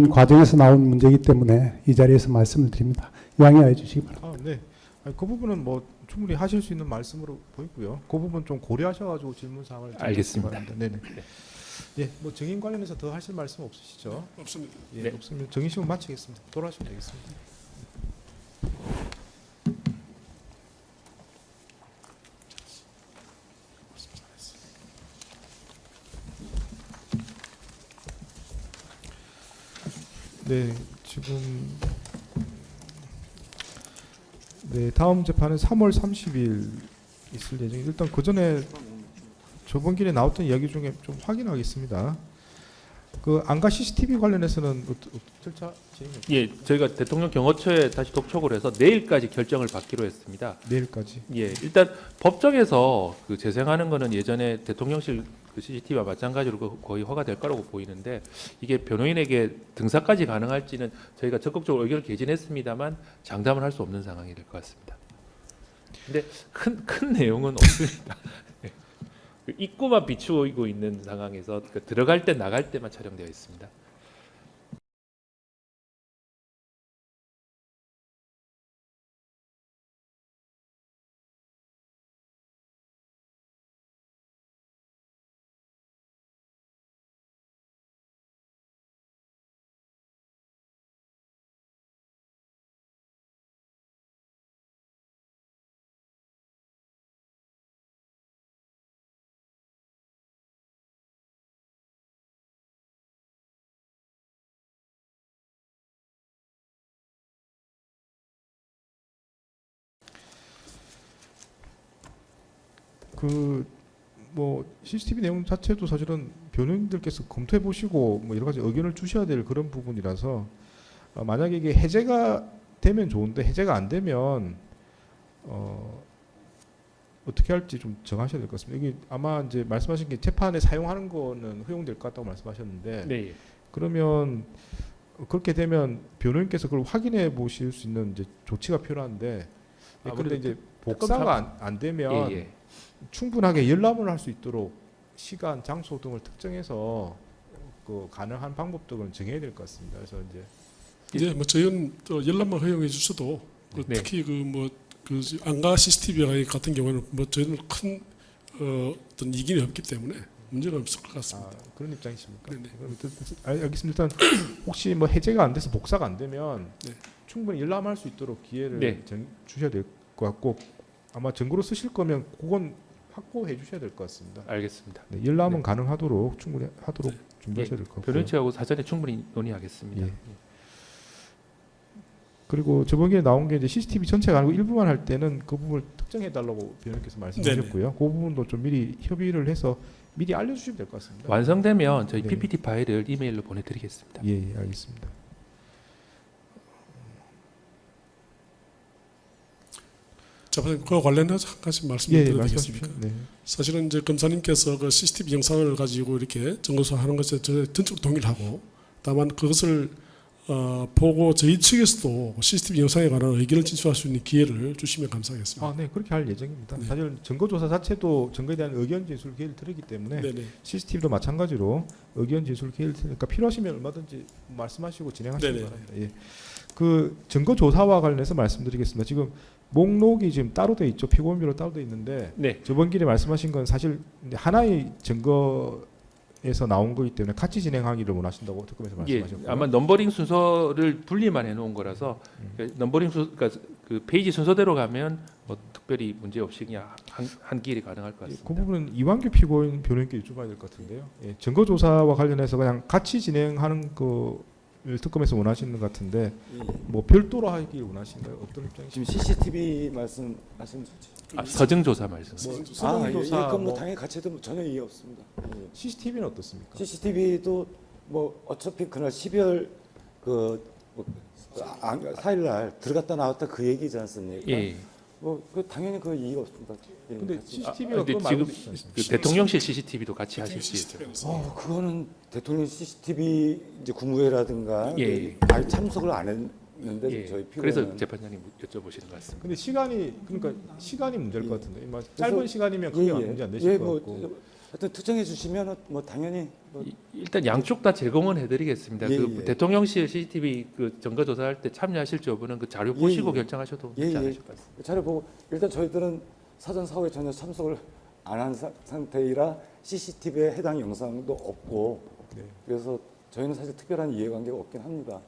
과정에서 나온 문제이기 때문에 이 자리에서 말씀을 드립니다. 양해해 주시기 바랍니다. 네. 아니, 그 부분은 뭐 충분히 하실 수 있는 말씀으로 보이고요. 그 부분 좀 고려하셔가지고 질문 사항을 알겠습니다. 네네. 네, 뭐 증인 관련해서 더 하실 말씀 없으시죠? 없습니다. 예, 네. 없으면 정의신문 마치겠습니다. 돌아가시면 되겠습니다. 네, 지금 네, 다음 재판은 3월 30일 있을 예정이. 일단 그 전에 저번 길에 나왔던 이야기 중에 좀 확인하겠습니다. 그 안가 CCTV 관련해서는 절차 진행이 예, 저희가 대통령 경호처에 다시 독촉을 해서 내일까지 결정을 받기로 했습니다. 내일까지. 예, 일단 법정에서 그 재생하는 거는 예전에 대통령실 그 CCTV와 마찬가지로 거의 허가될 거라고 보이는데 이게 변호인에게 등사까지 가능할지는 저희가 적극적으로 의견을 개진했습니다만 장담을 할 수 없는 상황이 될 것 같습니다. 근데 큰 내용은 없습니다. 그 입구만 비추고 있는 상황에서 그 들어갈 때 나갈 때만 촬영되어 있습니다. 그 뭐 CCTV 내용 자체도 사실은 변호인들께서 검토해 보시고 뭐 여러 가지 의견을 주셔야 될 그런 부분이라서 만약에 이게 해제가 되면 좋은데 해제가 안 되면 어떻게 할지 좀 정하셔야 될 것 같습니다. 이게 아마 이제 말씀하신 게 재판에 사용하는 거는 허용될 것 같다고 말씀하셨는데 네. 그러면 그렇게 되면 변호인께서 그걸 확인해 보실 수 있는 이제 조치가 필요한데 그런데 이제 복사가 안 되면 예. 충분하게 열람을 할 수 있도록 시간, 장소 등을 특정해서 그 가능한 방법 등을 정해야 될 것 같습니다. 그래서 이제 뭐 저희는 또 열람만 허용해 주셔도 그 네. 특히 그 안가 CCTV 같은 경우는 뭐 저희는 큰 어떤 이견이 없기 때문에 문제가 없을 것 같습니다. 그런 입장이십니까? 네네. 알겠습니다. 일단 혹시 뭐 해제가 안 돼서 복사가 안 되면 네. 충분히 열람할 수 있도록 기회를 네. 주셔야 될 것 같고 아마 증거로 쓰실 거면 그건 확보해 주셔야 될 것 같습니다. 알겠습니다. 네, 열람은 네. 가능하도록 충분히 하도록 준비하셔야 될 것 같고요. 변호인 측하고 사전에 충분히 논의하겠습니다. 예. 그리고 저번에 나온 게 이제 CCTV 전체가 아니고 일부만 할 때는 그 부분을 특정해 달라고 변호사께서 말씀하셨고요. 그 부분도 좀 미리 협의를 해서 미리 알려주시면 될 것 같습니다. 완성되면 저희 네. PPT 파일을 이메일로 보내드리겠습니다. 예, 알겠습니다. 자, 그와 관련해서 한 가지 말씀을 예, 드려도 말씀하십시오. 되겠습니까? 네. 사실은 이제 검사님께서 그 CCTV 영상을 가지고 이렇게 증거수하는 것에 저 전적으로 동의를 하고, 다만 그것을 보고 저희 측에서도 CCTV 영상에 관한 의견을 진술할 수 있는 기회를 주시면 감사하겠습니다. 아, 네, 그렇게 할 예정입니다. 네. 사실 증거조사 자체도 증거에 대한 의견 제출 기회를 드리기 때문에 네네. CCTV도 마찬가지로 의견 제출 기회를 드리니까 필요하시면 얼마든지 말씀하시고 진행하시기 네네. 바랍니다. 예. 그 증거조사와 관련해서 말씀드리겠습니다. 지금 목록이 지금 따로 돼 있죠. 피고인별로 따로 돼 있는데 네. 저번 길에 말씀하신 건 사실 하나의 증거에서 나온 거기 때문에 같이 진행하기를 원하신다고 특검에서 예, 말씀하셨고요. 아마 넘버링 순서를 분리만 해놓은 거라서 넘버링 그러니까 그 페이지 순서대로 가면 뭐 특별히 문제 없이 그냥 한 길이 가능할 것 예, 같습니다. 그 부분은 이완규 피고인 변호인께 여쭤봐야 될 것 같은데요. 예, 증거조사와 관련해서 그냥 같이 진행하는 거를 특검에서 원하시는 것 같은데 예. 뭐 별도로 하길 원하신가요? 어떤 입장이신가요? 지금 CCTV 말씀하신 서증 조사 말씀. 뭐 예, 수동조사 그럼 뭐 뭐 당연히 같이 해도 전혀 이해 없습니다. CCTV는 어떻습니까? CCTV도 뭐 어차피 그날 12월 뭐 4일 날 들어갔다 나왔다 그 얘기지 않습니까? 예. 뭐 당연히 그 이해가 없습니다. 예, 근데 같이. CCTV가 근데 그거 지금 말고 있지 않습니까? 그 대통령실 CCTV도 같이 하실 수 있어요. 그거는 대통령 CCTV 이제 국무회라든가 예. 아예 참석을 안 했는데 예. 저희 피고는 그래서 재판장님 여쭤보시는 것 같습니다. 근데 시간이 문제일 것 같은데 뭐 그래서- 짧은 시간이면 크게 문제 안 되실 것 같고 하여튼 특정해 주시면 뭐 당연히 뭐 일단 양쪽 다 제공은 해드리겠습니다. 예, 그 예. 대통령실 CCTV 그 증거 조사할 때 참여하실 여부는 그 자료 예, 보시고 예. 결정하셔도 예, 되지 예. 않으실 것 같습니다. 자료 보고 일단 저희들은 사전 사후에 전혀 참석을 안 한 상태이라 CCTV에 해당 영상도 없고 네. 그래서 저희는 사실 특별한 이해관계가 없긴 합니다.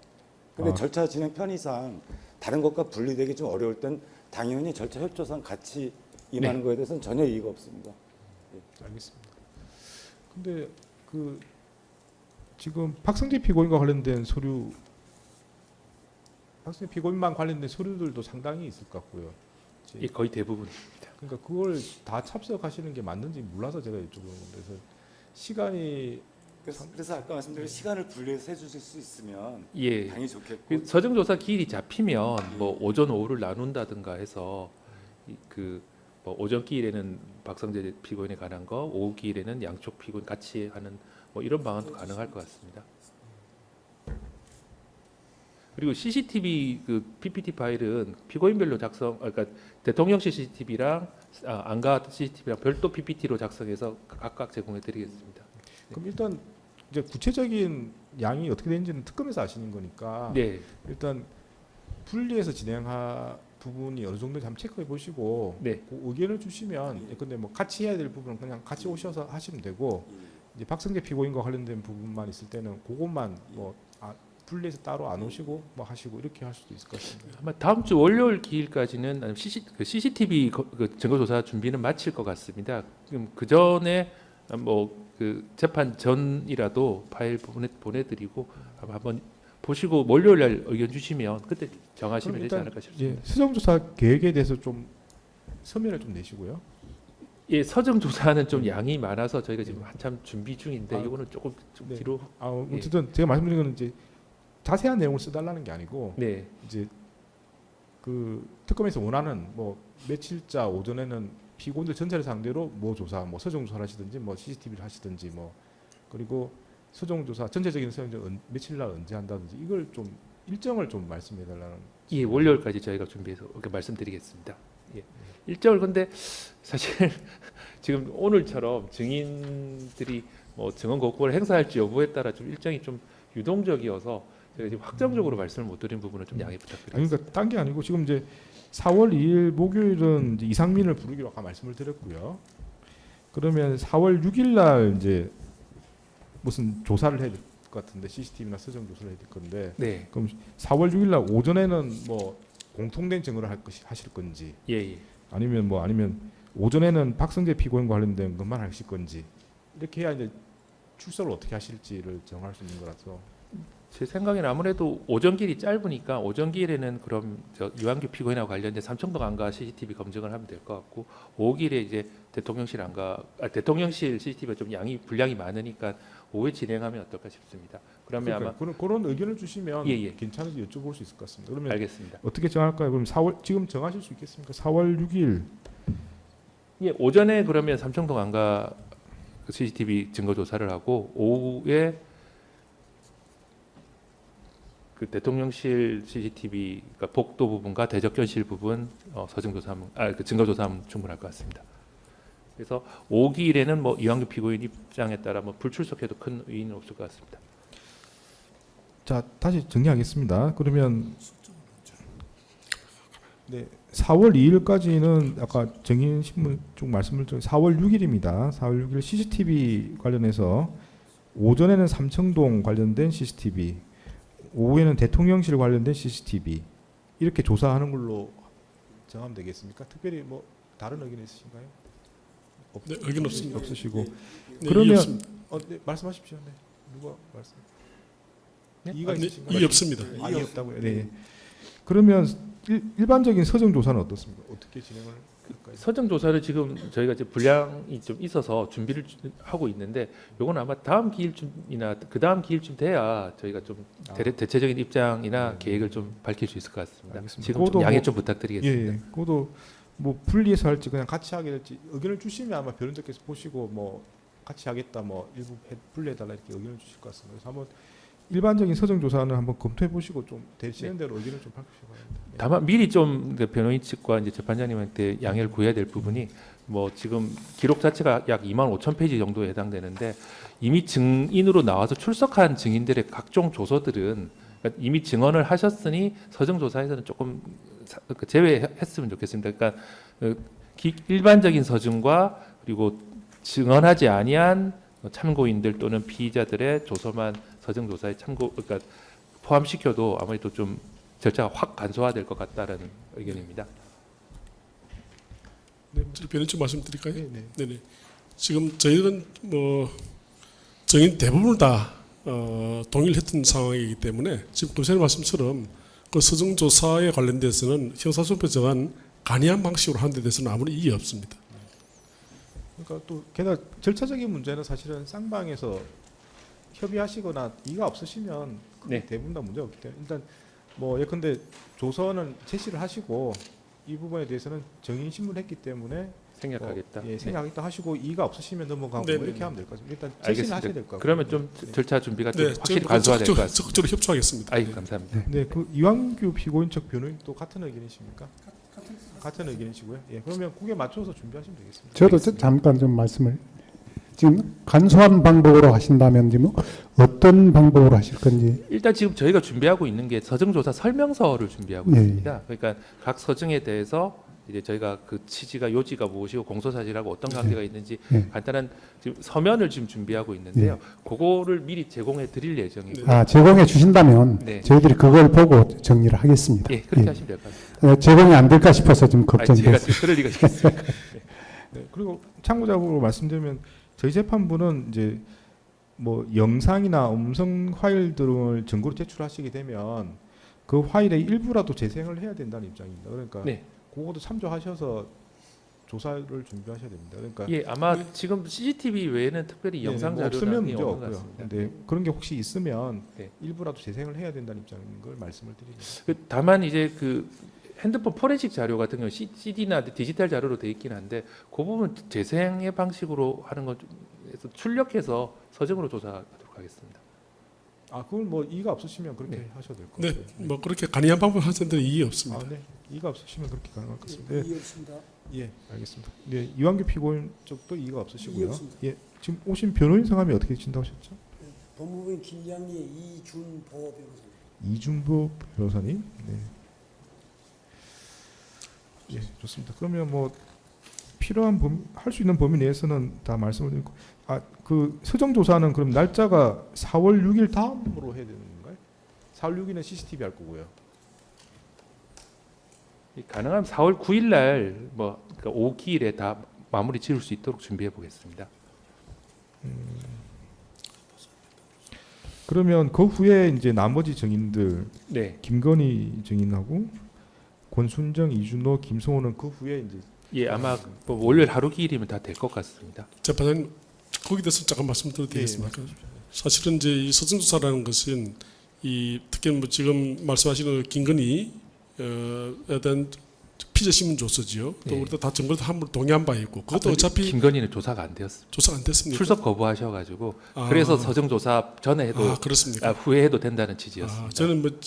근데 아. 절차 진행 편의상 다른 것과 분리되기 좀 어려울 땐 당연히 절차 협조상 같이 임하는 네. 거에 대해서는 전혀 이의가 없습니다. 알겠습니다. 근데 그 지금 박성재 피고인과 관련된 서류, 박성재 피고인만 관련된 서류들도 상당히 있을 것 같고요. 예, 거의 대부분입니다. 그러니까 그걸 다 참석하시는 게 맞는지 몰라서 제가 여쭤보는 건데 그래서 시간이 그래서 아까 말씀드린 시간을 분리해서 해주실 수 있으면 예. 당연히 좋겠고 그 서증 조사 기일이 잡히면 뭐 오전 오후를 나눈다든가 해서 뭐 오전 기일에는 박성재 피고인에 관한 거, 오후 기일에는 양쪽 피고인 같이 하는 뭐 이런 방안도 가능할 것 같습니다. 그리고 CCTV 그 PPT 파일은 피고인별로 그러니까 대통령실 CCTV랑 안가 CCTV랑 별도 PPT로 작성해서 각각 제공해드리겠습니다. 그럼 일단 이제 구체적인 양이 어떻게 되는지는 특검에서 아시는 거니까 네, 일단 분리해서 진행할 부분이 어느 정도인지 한번 체크해 보시고 네. 그 의견을 주시면 근데 뭐 같이 해야 될 부분은 그냥 같이 오셔서 하시면 되고 이제 박성재 피고인과 관련된 부분만 있을 때는 그것만 뭐 분리해서 따로 안 오시고 뭐 하시고 이렇게 할 수도 있을 것 같습니다. 아마 다음 주 월요일 기일까지는 CCTV 그 증거조사 준비는 마칠 것 같습니다. 그럼 그 전에 뭐 그 재판 전이라도 파일 보내드리고 한번 보시고 월요일 날 의견 주시면 그때 정하시면 그럼 되지 일단 않을까 싶습니다. 수정조사 계획에 대해서 좀 서면을 좀 내시고요. 예, 서정 조사는 좀 양이 많아서 저희가 지금 한참 준비 중인데 아, 이거는 조금 좀 네. 뒤로 어쨌든 제가 말씀드린 거는 이제 자세한 내용을 써달라는 게 아니고 네, 이제 그 특검에서 원하는 뭐 며칠자 오전에는 피고인들 전체를 상대로 뭐 조사, 뭐 서정 조사를 하시든지 뭐 CCTV를 하시든지 뭐 그리고 서정 조사 전체적인 서정 며칠 날 언제 한다든지 이걸 좀 일정을 좀 말씀해 달라는. 예, 월요일까지 저희가 준비해서 이렇게 말씀드리겠습니다. 예. 일정을 근데 사실 지금 오늘처럼 증인들이 뭐 증언 거부를 행사할지 여부에 따라 좀 일정이 좀 유동적이어서 제가 지금 확정적으로 말씀을 못 드린 부분은 좀 양해 부탁드립니다. 그러니까 딴 게 아니고 지금 이제 4월 2일 목요일은 이제 이상민을 부르기로 아까 말씀을 드렸고요. 그러면 4월 6일 날 이제 무슨 조사를 해야 될 것 같은데 CCTV나 서정 조사를 해야 될 건데 네, 그럼 4월 6일 날 오전에는 뭐 공통된 증언을 하실 건지 예, 예. 아니면 오전에는 박성재 피고인과 관련된 것만 하실 건지 이렇게 해야 이제 출석을 어떻게 하실지를 정할 수 있는 거라서 제 생각에는 아무래도 오전길이 짧으니까 오전길에는 그럼 이완규 피고인하고 관련된 삼청동 안가 CCTV 검증을 하면 될 것 같고, 오후길에 이제 대통령실 CCTV가 좀 분량이 많으니까 오후에 진행하면 어떨까 싶습니다. 그러면 아마 그런 의견을 주시면 예. 괜찮은지 여쭤볼 수 있을 것 같습니다. 그러면 알겠습니다. 어떻게 정할까요? 그럼 4월 지금 정하실 수 있겠습니까? 4월 6일 예, 오전에 그러면 삼청동 안가 CCTV 증거 조사를 하고, 오후에 그 대통령실 CCTV, 그러니까 복도 부분과 대적견실 부분 그 증거 조사하면 충분할 것 같습니다. 그래서 5기일에는 뭐 이완규 피고인 입장에 따라 뭐 불출석해도 큰 의의는 없을 것 같습니다. 자, 다시 정리하겠습니다. 그러면 네, 4월 2일까지는 아까 정인 신문 쪽 말씀을 좀 4월 6일입니다. 4월 6일 CCTV 관련해서 오전에는 삼청동 관련된 CCTV, 오후에는 대통령실 관련된 CCTV 이렇게 조사하는 걸로 정하면 되겠습니까? 특별히 뭐 다른 의견 있으신가요? 네, 의견 없습니다. 없으시고 네, 그러면 이의 없습니다. 네, 말씀하십시오. 네. 누가 말씀? 네? 이의가 네, 있으신가요? 이의 없습니다. 이의 없다고요. 네. 그러면 일반적인 서정 조사는 어떻습니까? 어떻게 진행을 할까요? 서정 조사를 지금 저희가 이제 분량이 좀 있어서 준비를 하고 있는데, 요건 아마 다음 기일쯤이나 그 다음 기일쯤 돼야 저희가 좀 대체적인 입장이나 계획을 좀 밝힐 수 있을 것 같습니다. 알겠습니다. 지금 좀 그것도 양해 뭐- 좀 부탁드리겠습니다. 예, 그것도 뭐 분리해서 할지 그냥 같이 하게 될지 의견을 주시면 아마 변호사께서 보시고 뭐 같이 하겠다, 뭐 일부 분리해달라 이렇게 의견을 주실 것 같습니다. 그래서 한번 일반적인 서정 조사는 한번 검토해 보시고 좀 되시는 대로 의견을 좀 밝히시기 바랍니다. 예. 다만 미리 좀그 변호인 측과 이제 재판장님한테 양해를 구해야 될 부분이, 뭐 지금 기록 자체가 약 25,000페이지 정도에 해당되는데, 이미 증인으로 나와서 출석한 증인들의 각종 조서들은 그러니까 이미 증언을 하셨으니 서정 조사에서는 조금 제외했으면 좋겠습니다. 그러니까 일반적인 서증과 그리고 증언하지 아니한 참고인들 또는 피의자들의 조서만 서정 조사에 그러니까 포함시켜도 아무래도 좀 절차가 확 간소화될 것 같다라는 의견입니다. 변호인 좀 말씀드릴까요? 네, 네. 네네. 지금 저희는 뭐 증인 대부분을 다 동의를 했던 상황이기 때문에 지금 도시님 말씀처럼 그 서정 조사에 관련돼서는 형사소송법에 정한 간이한 방식으로 하는 데 대해서는 아무런 이의 없습니다. 그러니까 또 게다가 절차적인 문제는 사실은 쌍방에서 협의하시거나 이가 없으시면 네. 대부분 다 문제가 없기 때문에 일단 뭐 예컨대 조서는 제시를 하시고 이 부분에 대해서는 정인 신문했기 때문에 생략하겠다. 예, 생략하겠다 하시고 이의가 없으시면 넘어가고 네, 뭐 네. 이렇게 하면 될 것 같습니다. 일단 제시는 알겠습니다. 하셔야 될 것 같고. 그러면 좀 절차 준비가 좀 네, 확실히 간소화될 것 같습니다. 적극적으로 협조하겠습니다. 아이 감사합니다. 네, 그 이완규 피고인 측 변호인 또 같은 의견이십니까? 같은 의견이시고요. 예, 그러면 그게 맞춰서 준비하시면 되겠습니다. 저도 잠깐 좀 말씀을 지금 간소한 방법으로 하신다면 지금 어떤 방법으로 하실 건지. 일단 지금 저희가 준비하고 있는 게 서정조사 설명서를 준비하고 예, 있습니다. 그러니까 각 서증에 대해서 이제 저희가 그 취지가 요지가 무엇이고 공소사실하고 어떤 관계가 있는지 예. 간단한 지금 서면을 지금 준비하고 있는데요. 그거를 미리 제공해 드릴 예정이고요. 아, 제공해 주신다면 네. 저희들이 그걸 보고 정리를 하겠습니다. 예, 그렇게 예. 하시면 될 것 같습니다. 제공이 안 될까 싶어서 좀 제가 걱정돼서. 지금 그럴 리가 있겠습니까? 네, 그리고 참고적으로 말씀드리면 저희 재판부는 이제 뭐 영상이나 음성 파일 등을 증거로 제출하시게 되면 그 파일의 일부라도 재생을 해야 된다는 입장입니다. 그러니까 네. 그것도 참조하셔서 조사를 준비하셔야 됩니다. 그러니까 예, 아마 지금 CCTV 외에는 특별히 영상 뭐 자료는 없으면 문제 없는 것 없고요. 같습니다. 근데 그런 게 혹시 있으면 네. 일부라도 재생을 해야 된다는 입장인 걸 말씀을 드립니다. 다만 이제 그 핸드폰 포렌식 자료 같은 경우 CD나 디지털 자료로 돼 있긴 한데 그 부분 재생의 방식으로 하는 건 좀 출력해서 서정으로 조사하도록 하겠습니다. 아, 그건 뭐 이의가 없으시면 그렇게 네. 하셔도 될 것 네, 같아요. 뭐 그렇게 간이한 방법 하는 데는 이의 없습니다. 아, 네. 이의가 없으시면 그렇게 가능할 것 같습니다. 예, 알겠습니다. 네, 이완규 피고인 쪽도 이의가 없으시고요. 예, 지금 오신 변호인 성함이 어떻게 되신다고 하셨죠? 법무부인 김양리 이준보 변호사님. 이준보 변호사님. 네. 예, 좋습니다. 그러면 뭐 필요한 할 수 있는 범위 내에서는 다 말씀을 드리고, 아, 그 서정 조사는 그럼 날짜가 4월 6일 다음으로 해야 되는 건가요? 4월 6일은 CCTV 할 거고요. 가능하면 4월 9일 날뭐 그러니까 5기일에 다 마무리 지을 수 있도록 준비해 보겠습니다. 그러면 그 후에 이제 나머지 증인들 네, 김건희 증인하고 권순정, 이준호, 김성호는 그 후에 이제 예, 아마 뭐 월요일 하루 기일이면 다 될 것 같습니다. 재판장님 거기에 대해서 잠깐 말씀드려도 되겠습니까? 사실은 이제 이 서정조사라는 것은 이 특히 뭐 지금 말씀하시는 김건희에 대한 피제 신문 조서지요. 또 네. 우리도 다 정보도 함부로 동의한 바 있고 그것도 어차피 김건희는 조사가 안 되었습니다. 조사가 안 됐습니까? 출석 거부하셔가지고 아. 그래서 서정조사 전에 해도 그렇습니까? 후에 해도 된다는 취지였습니다. 저는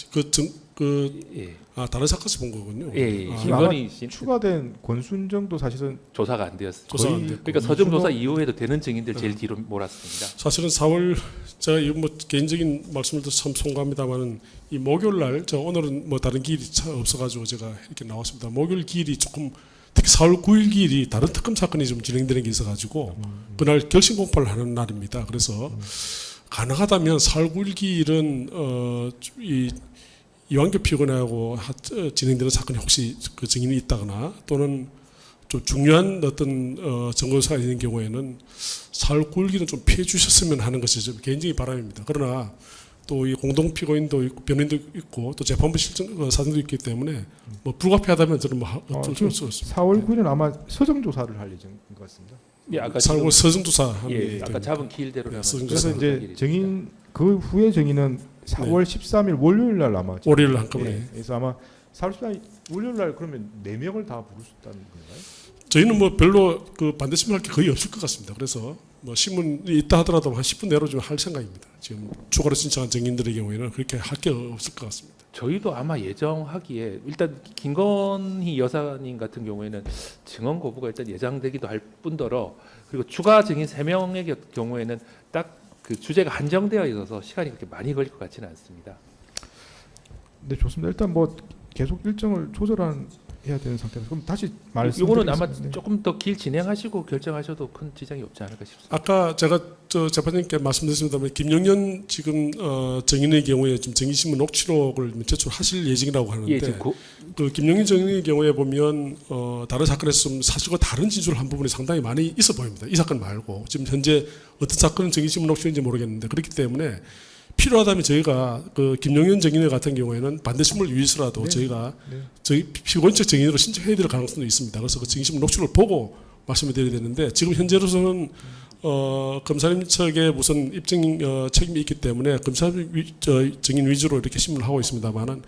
예, 다른 사건에서 본 거군요. 예, 예. 아, 김건희 씨 추가된 권순정도 사실은 조사가 안 되었습니다. 조사가 안 거의 됐고. 그러니까 서정조사 이후에도 되는 증인들 제일 뒤로 몰았습니다. 사실은 4월 제가 이거 뭐 개인적인 말씀을 참 송구합니다만은 이 목요일 날 저 오늘은 뭐 다른 기일이 없어가지고 제가 이렇게 나왔습니다. 목요일 기일이 조금 특히 4월 9일 기일이 다른 특검 사건이 좀 진행되는 게 있어가지고 그날 결심 공판을 하는 날입니다. 그래서 가능하다면 4월 9일 기일은 이 이완규 피고인하고 진행되는 사건이 혹시 그 증인이 있다거나 또는 좀 중요한 어떤 증거사가 있는 경우에는 4월 9일기는 좀 피해 주셨으면 하는 것이 좀 개인적인 바람입니다. 그러나 또 이 공동 피고인도 있고 변호인도 있고 또 재판부 실정 사정도 있기 때문에 뭐 불가피하다면 저는 뭐 어쩔 수 없습니다. 4월 9일은 아마 서정조사를 할 예정인 것 같습니다. 예, 아까 4월 서정조사 예, 아까 잡은 기일대로라면 네, 그래서 그래서 이제 증인 그 후에 증인은 4월 13일 월요일 날 아마 월요일 한꺼번에 예, 그래서 아마 4월 14일 월요일 날 그러면 4명을 다 부를 수 있다는 건가요? 저희는 뭐 별로 그 반대 신문할 게 거의 없을 것 같습니다. 그래서 뭐 신문이 있다 하더라도 한 10분 내로 좀 할 생각입니다. 지금 추가로 신청한 증인들의 경우에는 그렇게 할 게 없을 것 같습니다. 저희도 아마 예정하기에 일단 김건희 여사님 같은 경우에는 증언 거부가 일단 예상되기도 할 뿐더러 그리고 추가 증인 3명의 경우에는 딱 그 주제가 한정되어 있어서 시간이 그렇게 많이 걸릴 것 같지는 않습니다. 네, 좋습니다. 일단 뭐 계속 일정을 조절해야 되는 상태라서 그럼 다시 이거는 아마 말씀드리겠습니다. 조금 더 길 진행하시고 결정하셔도 큰 지장이 없지 않을까 싶습니다. 아까 제가 저 재판장님께 말씀드렸습니다만 김영년 지금 증인의 경우에 지금 증인신문 녹취록을 제출하실 예정이라고 하는데 예, 지금 그 김영인 증인의 경우에 보면 다른 사건에서 좀 사실과 다른 진술을 한 부분이 상당히 많이 있어 보입니다. 이 사건 말고 지금 현재 어떤 사건은 증인신문 녹취록인지 모르겠는데 그렇기 때문에 필요하다면 저희가 그 김영현 증인 같은 경우에는 반대 신문을 위해서라도 저희가 저희 피고인 측 증인으로 신청해야 될 가능성도 있습니다. 그래서 그 증인신문 녹취록을 보고 말씀을 드려야 되는데 지금 현재로서는 검사님 측에 무슨 입증 책임이 있기 때문에 검사님 증인 위주로 이렇게 신문을 하고 있습니다만은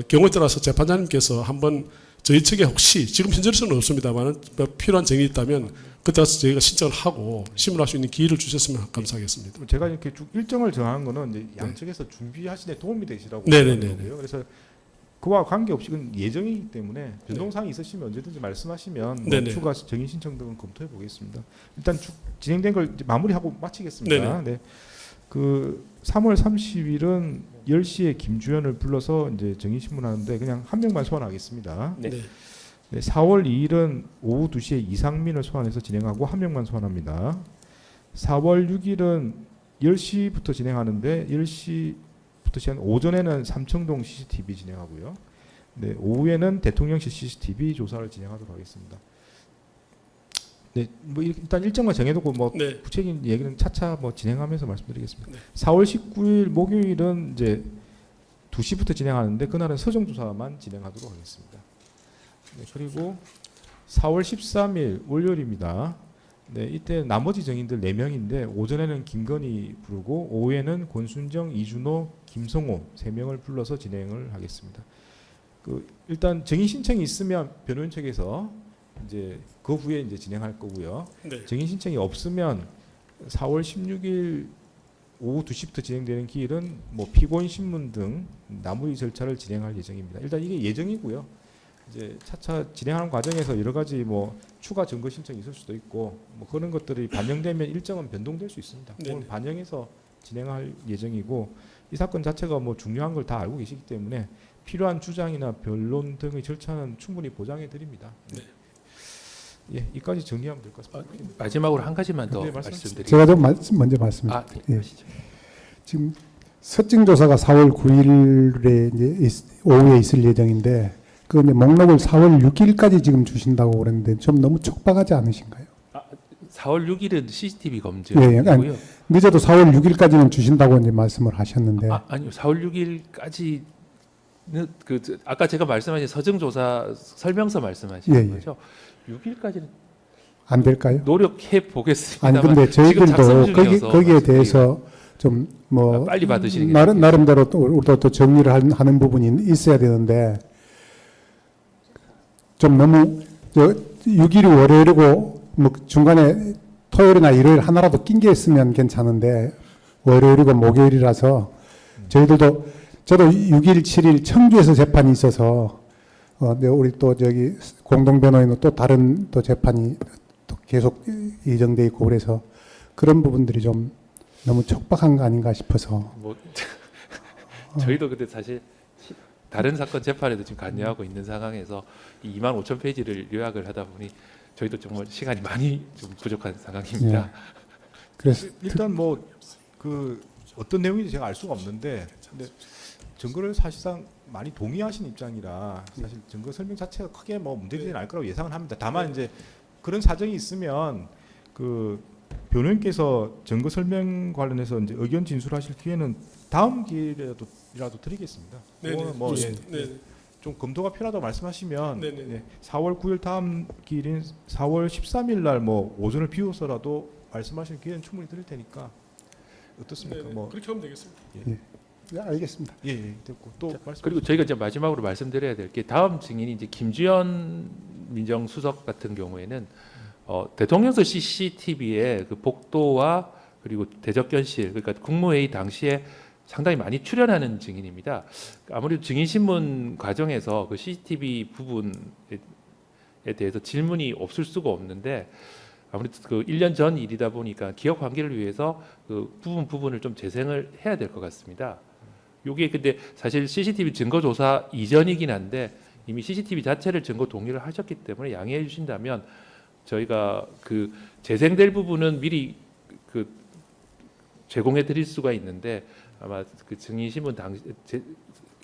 경우에 따라서 재판장님께서 한번 저희 측에 혹시 지금 현재로서는 없습니다만은 필요한 증인이 있다면 그때 가서 저희가 신청을 하고 신문할 수 있는 기회를 주셨으면 감사하겠습니다. 제가 이렇게 쭉 일정을 정한 거는 이제 양측에서 준비하시는 데 도움이 되시라고 네네네. 하는 거고요. 그래서 그와 관계없이 그건 예정이기 때문에 변동사항이 있으시면 언제든지 말씀하시면 뭐 네네. 추가 증인 신청 등은 검토해 보겠습니다. 일단 진행된 걸 이제 마무리하고 마치겠습니다. 네. 그 3월 30일은 10시에 김주현을 불러서 이제 증인 신문하는데 그냥 한 명만 소환하겠습니다. 네. 네. 네, 4월 2일은 오후 2시에 이상민을 소환해서 진행하고 한 명만 소환합니다. 4월 6일은 10시부터 진행하는데 10시부터 시작 오전에는 삼청동 CCTV 진행하고요. 네, 오후에는 대통령실 CCTV 조사를 진행하도록 하겠습니다. 네, 뭐 일단 일정만 정해놓고 뭐 네. 구체적인 얘기는 차차 뭐 진행하면서 말씀드리겠습니다. 네. 4월 19일 목요일은 이제 2시부터 진행하는데 그날은 서정조사만 진행하도록 하겠습니다. 네, 그리고 4월 13일 월요일입니다. 네, 이때 나머지 증인들 4명인데 오전에는 김건희 부르고 오후에는 권순정, 이준호, 김성호 3명을 불러서 진행을 하겠습니다. 그 일단 증인 신청이 있으면 변호인 측에서 이제 그 후에 이제 진행할 거고요. 네. 증인 신청이 없으면 4월 16일 오후 2시부터 진행되는 기일은 뭐 피고인 신문 등 나머지 절차를 진행할 예정입니다. 일단 이게 예정이고요. 이제 차차 진행하는 과정에서 여러 가지 뭐 추가 증거 신청이 있을 수도 있고 뭐 그런 것들이 반영되면 일정은 변동될 수 있습니다. 네네. 그건 반영해서 진행할 예정이고 이 사건 자체가 뭐 중요한 걸 다 알고 계시기 때문에 필요한 주장이나 변론 등의 절차는 충분히 보장해 드립니다. 네. 예, 이까지 정리하면 될 것 같습니다. 마지막으로 한 가지만 더 네, 말씀드리겠습니다. 제가 좀 먼저 말씀드릴게요. 아, 네, 예. 하시죠. 지금 서증 조사가 4월 9일에 이제 오후에 있을 예정인데 그 목록을 4월 6일까지 지금 주신다고 그랬는데 좀 너무 촉박하지 않으신가요? 4월 6일은 CCTV 예, 검증이고요. 늦어도 4월 6일까지는 주신다고 이제 말씀을 하셨는데 아니요, 4월 6일까지는 아까 제가 말씀하신 서증조사 설명서 말씀하시는 예, 예. 거죠. 6일까지는 안 될까요? 노력해 보겠습니다. 아니 근데 저희들도 거기에 대해서 좀 뭐 빨리 받으시는 게 나름대로 또 우리도 또 정리를 하는 부분이 있어야 되는데 좀 너무 6일이 월요일이고 뭐 중간에 토요일이나 일요일 하나라도 낀 게 있으면 괜찮은데 월요일이고 목요일이라서 저희들도 저도 6일, 7일 청주에서 재판이 있어서 네, 우리 또 저기 공동변호인은 또 다른 또 재판이 또 계속 예정돼 있고 그래서 그런 부분들이 좀 너무 촉박한 거 아닌가 싶어서 뭐 저희도 근데 사실 다른 사건 재판에도 지금 관여하고 있는 상황에서 이 25,000페이지를 요약을 하다 보니 저희도 정말 시간이 많이 좀 부족한 상황입니다. 예. 그래서 일단 뭐 그 어떤 내용인지 제가 알 수가 없는데 근데 증거를 사실상 많이 동의하신 입장이라 사실 증거 설명 자체가 크게 뭐 문제되지 않을 거라고 예상을 합니다. 다만 이제 그런 사정이 있으면 그 변호인께서 증거 설명 관련해서 이제 의견 진술하실 기회는 다음 기회라도 드리겠습니다. 네네. 그거는 뭐 좋습니다. 예, 네. 좀 검토가 필요하다고 말씀하시면 네네. 예, 4월 9일 다음 기일인 4월 13일 날 뭐 오전을 비워서라도 말씀하실 기회는 충분히 드릴 테니까 어떻습니까? 네네. 뭐 그렇게 하면 되겠습니다. 네, 알겠습니다. 예, 됐고 또 말씀. 그리고 저희가 이제 마지막으로 말씀드려야 될 게 다음 증인이 이제 김주현 민정수석 같은 경우에는 대통령실 CCTV의 그 복도와 그리고 대접견실 그러니까 국무회의 당시에 상당히 많이 출연하는 증인입니다. 아무래도 증인신문 과정에서 그 CCTV 부분에 대해서 질문이 없을 수가 없는데 아무래도 그 1년 전 일이다 보니까 기업 관계를 위해서 그 부분을 좀 재생을 해야 될 것 같습니다. 요게 근데 사실 CCTV 증거 조사 이전이긴 한데 이미 CCTV 자체를 증거 동의를 하셨기 때문에 양해해 주신다면 저희가 그 재생될 부분은 미리 그 제공해 드릴 수가 있는데 아마 그 증인신문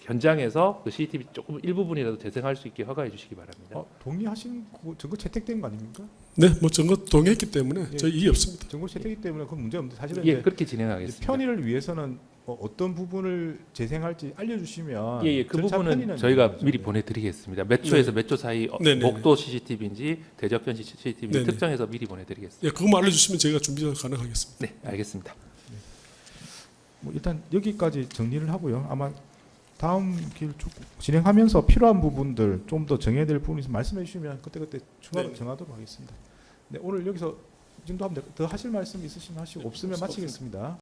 현장에서 그 CCTV 조금 일부분이라도 재생할 수 있게 허가해 주시기 바랍니다. 동의하신 그 증거 채택된 거 아닙니까? 네, 뭐 증거 동의했기 때문에 예, 저희 이의 없습니다. 증거 채택이기 때문에 그 문제 없는데 사실은 예, 이제 그렇게 진행하겠습니다. 편의를 위해서는 어떤 부분을 재생할지 알려주시면 예, 그 절차 부분은 편의는 저희가 거죠. 미리 보내드리겠습니다. 몇 초에서 몇 초 사이 네네. 목도 CCTV인지 대적견 CCTV인지 네네. 특정해서 미리 보내드리겠습니다. 예, 그것만 알려주시면 저희가 준비가 가능하겠습니다. 네, 알겠습니다. 뭐 일단 여기까지 정리를 하고요. 아마 다음 길 쭉 진행하면서 필요한 부분들 좀 더 정해야 될 부분이 있으면 말씀해 주시면 그때 추가로 네. 정하도록 하겠습니다. 네, 오늘 여기서 이 정도 하면 더 하실 말씀 있으시면 하시고 없으면 마치겠습니다.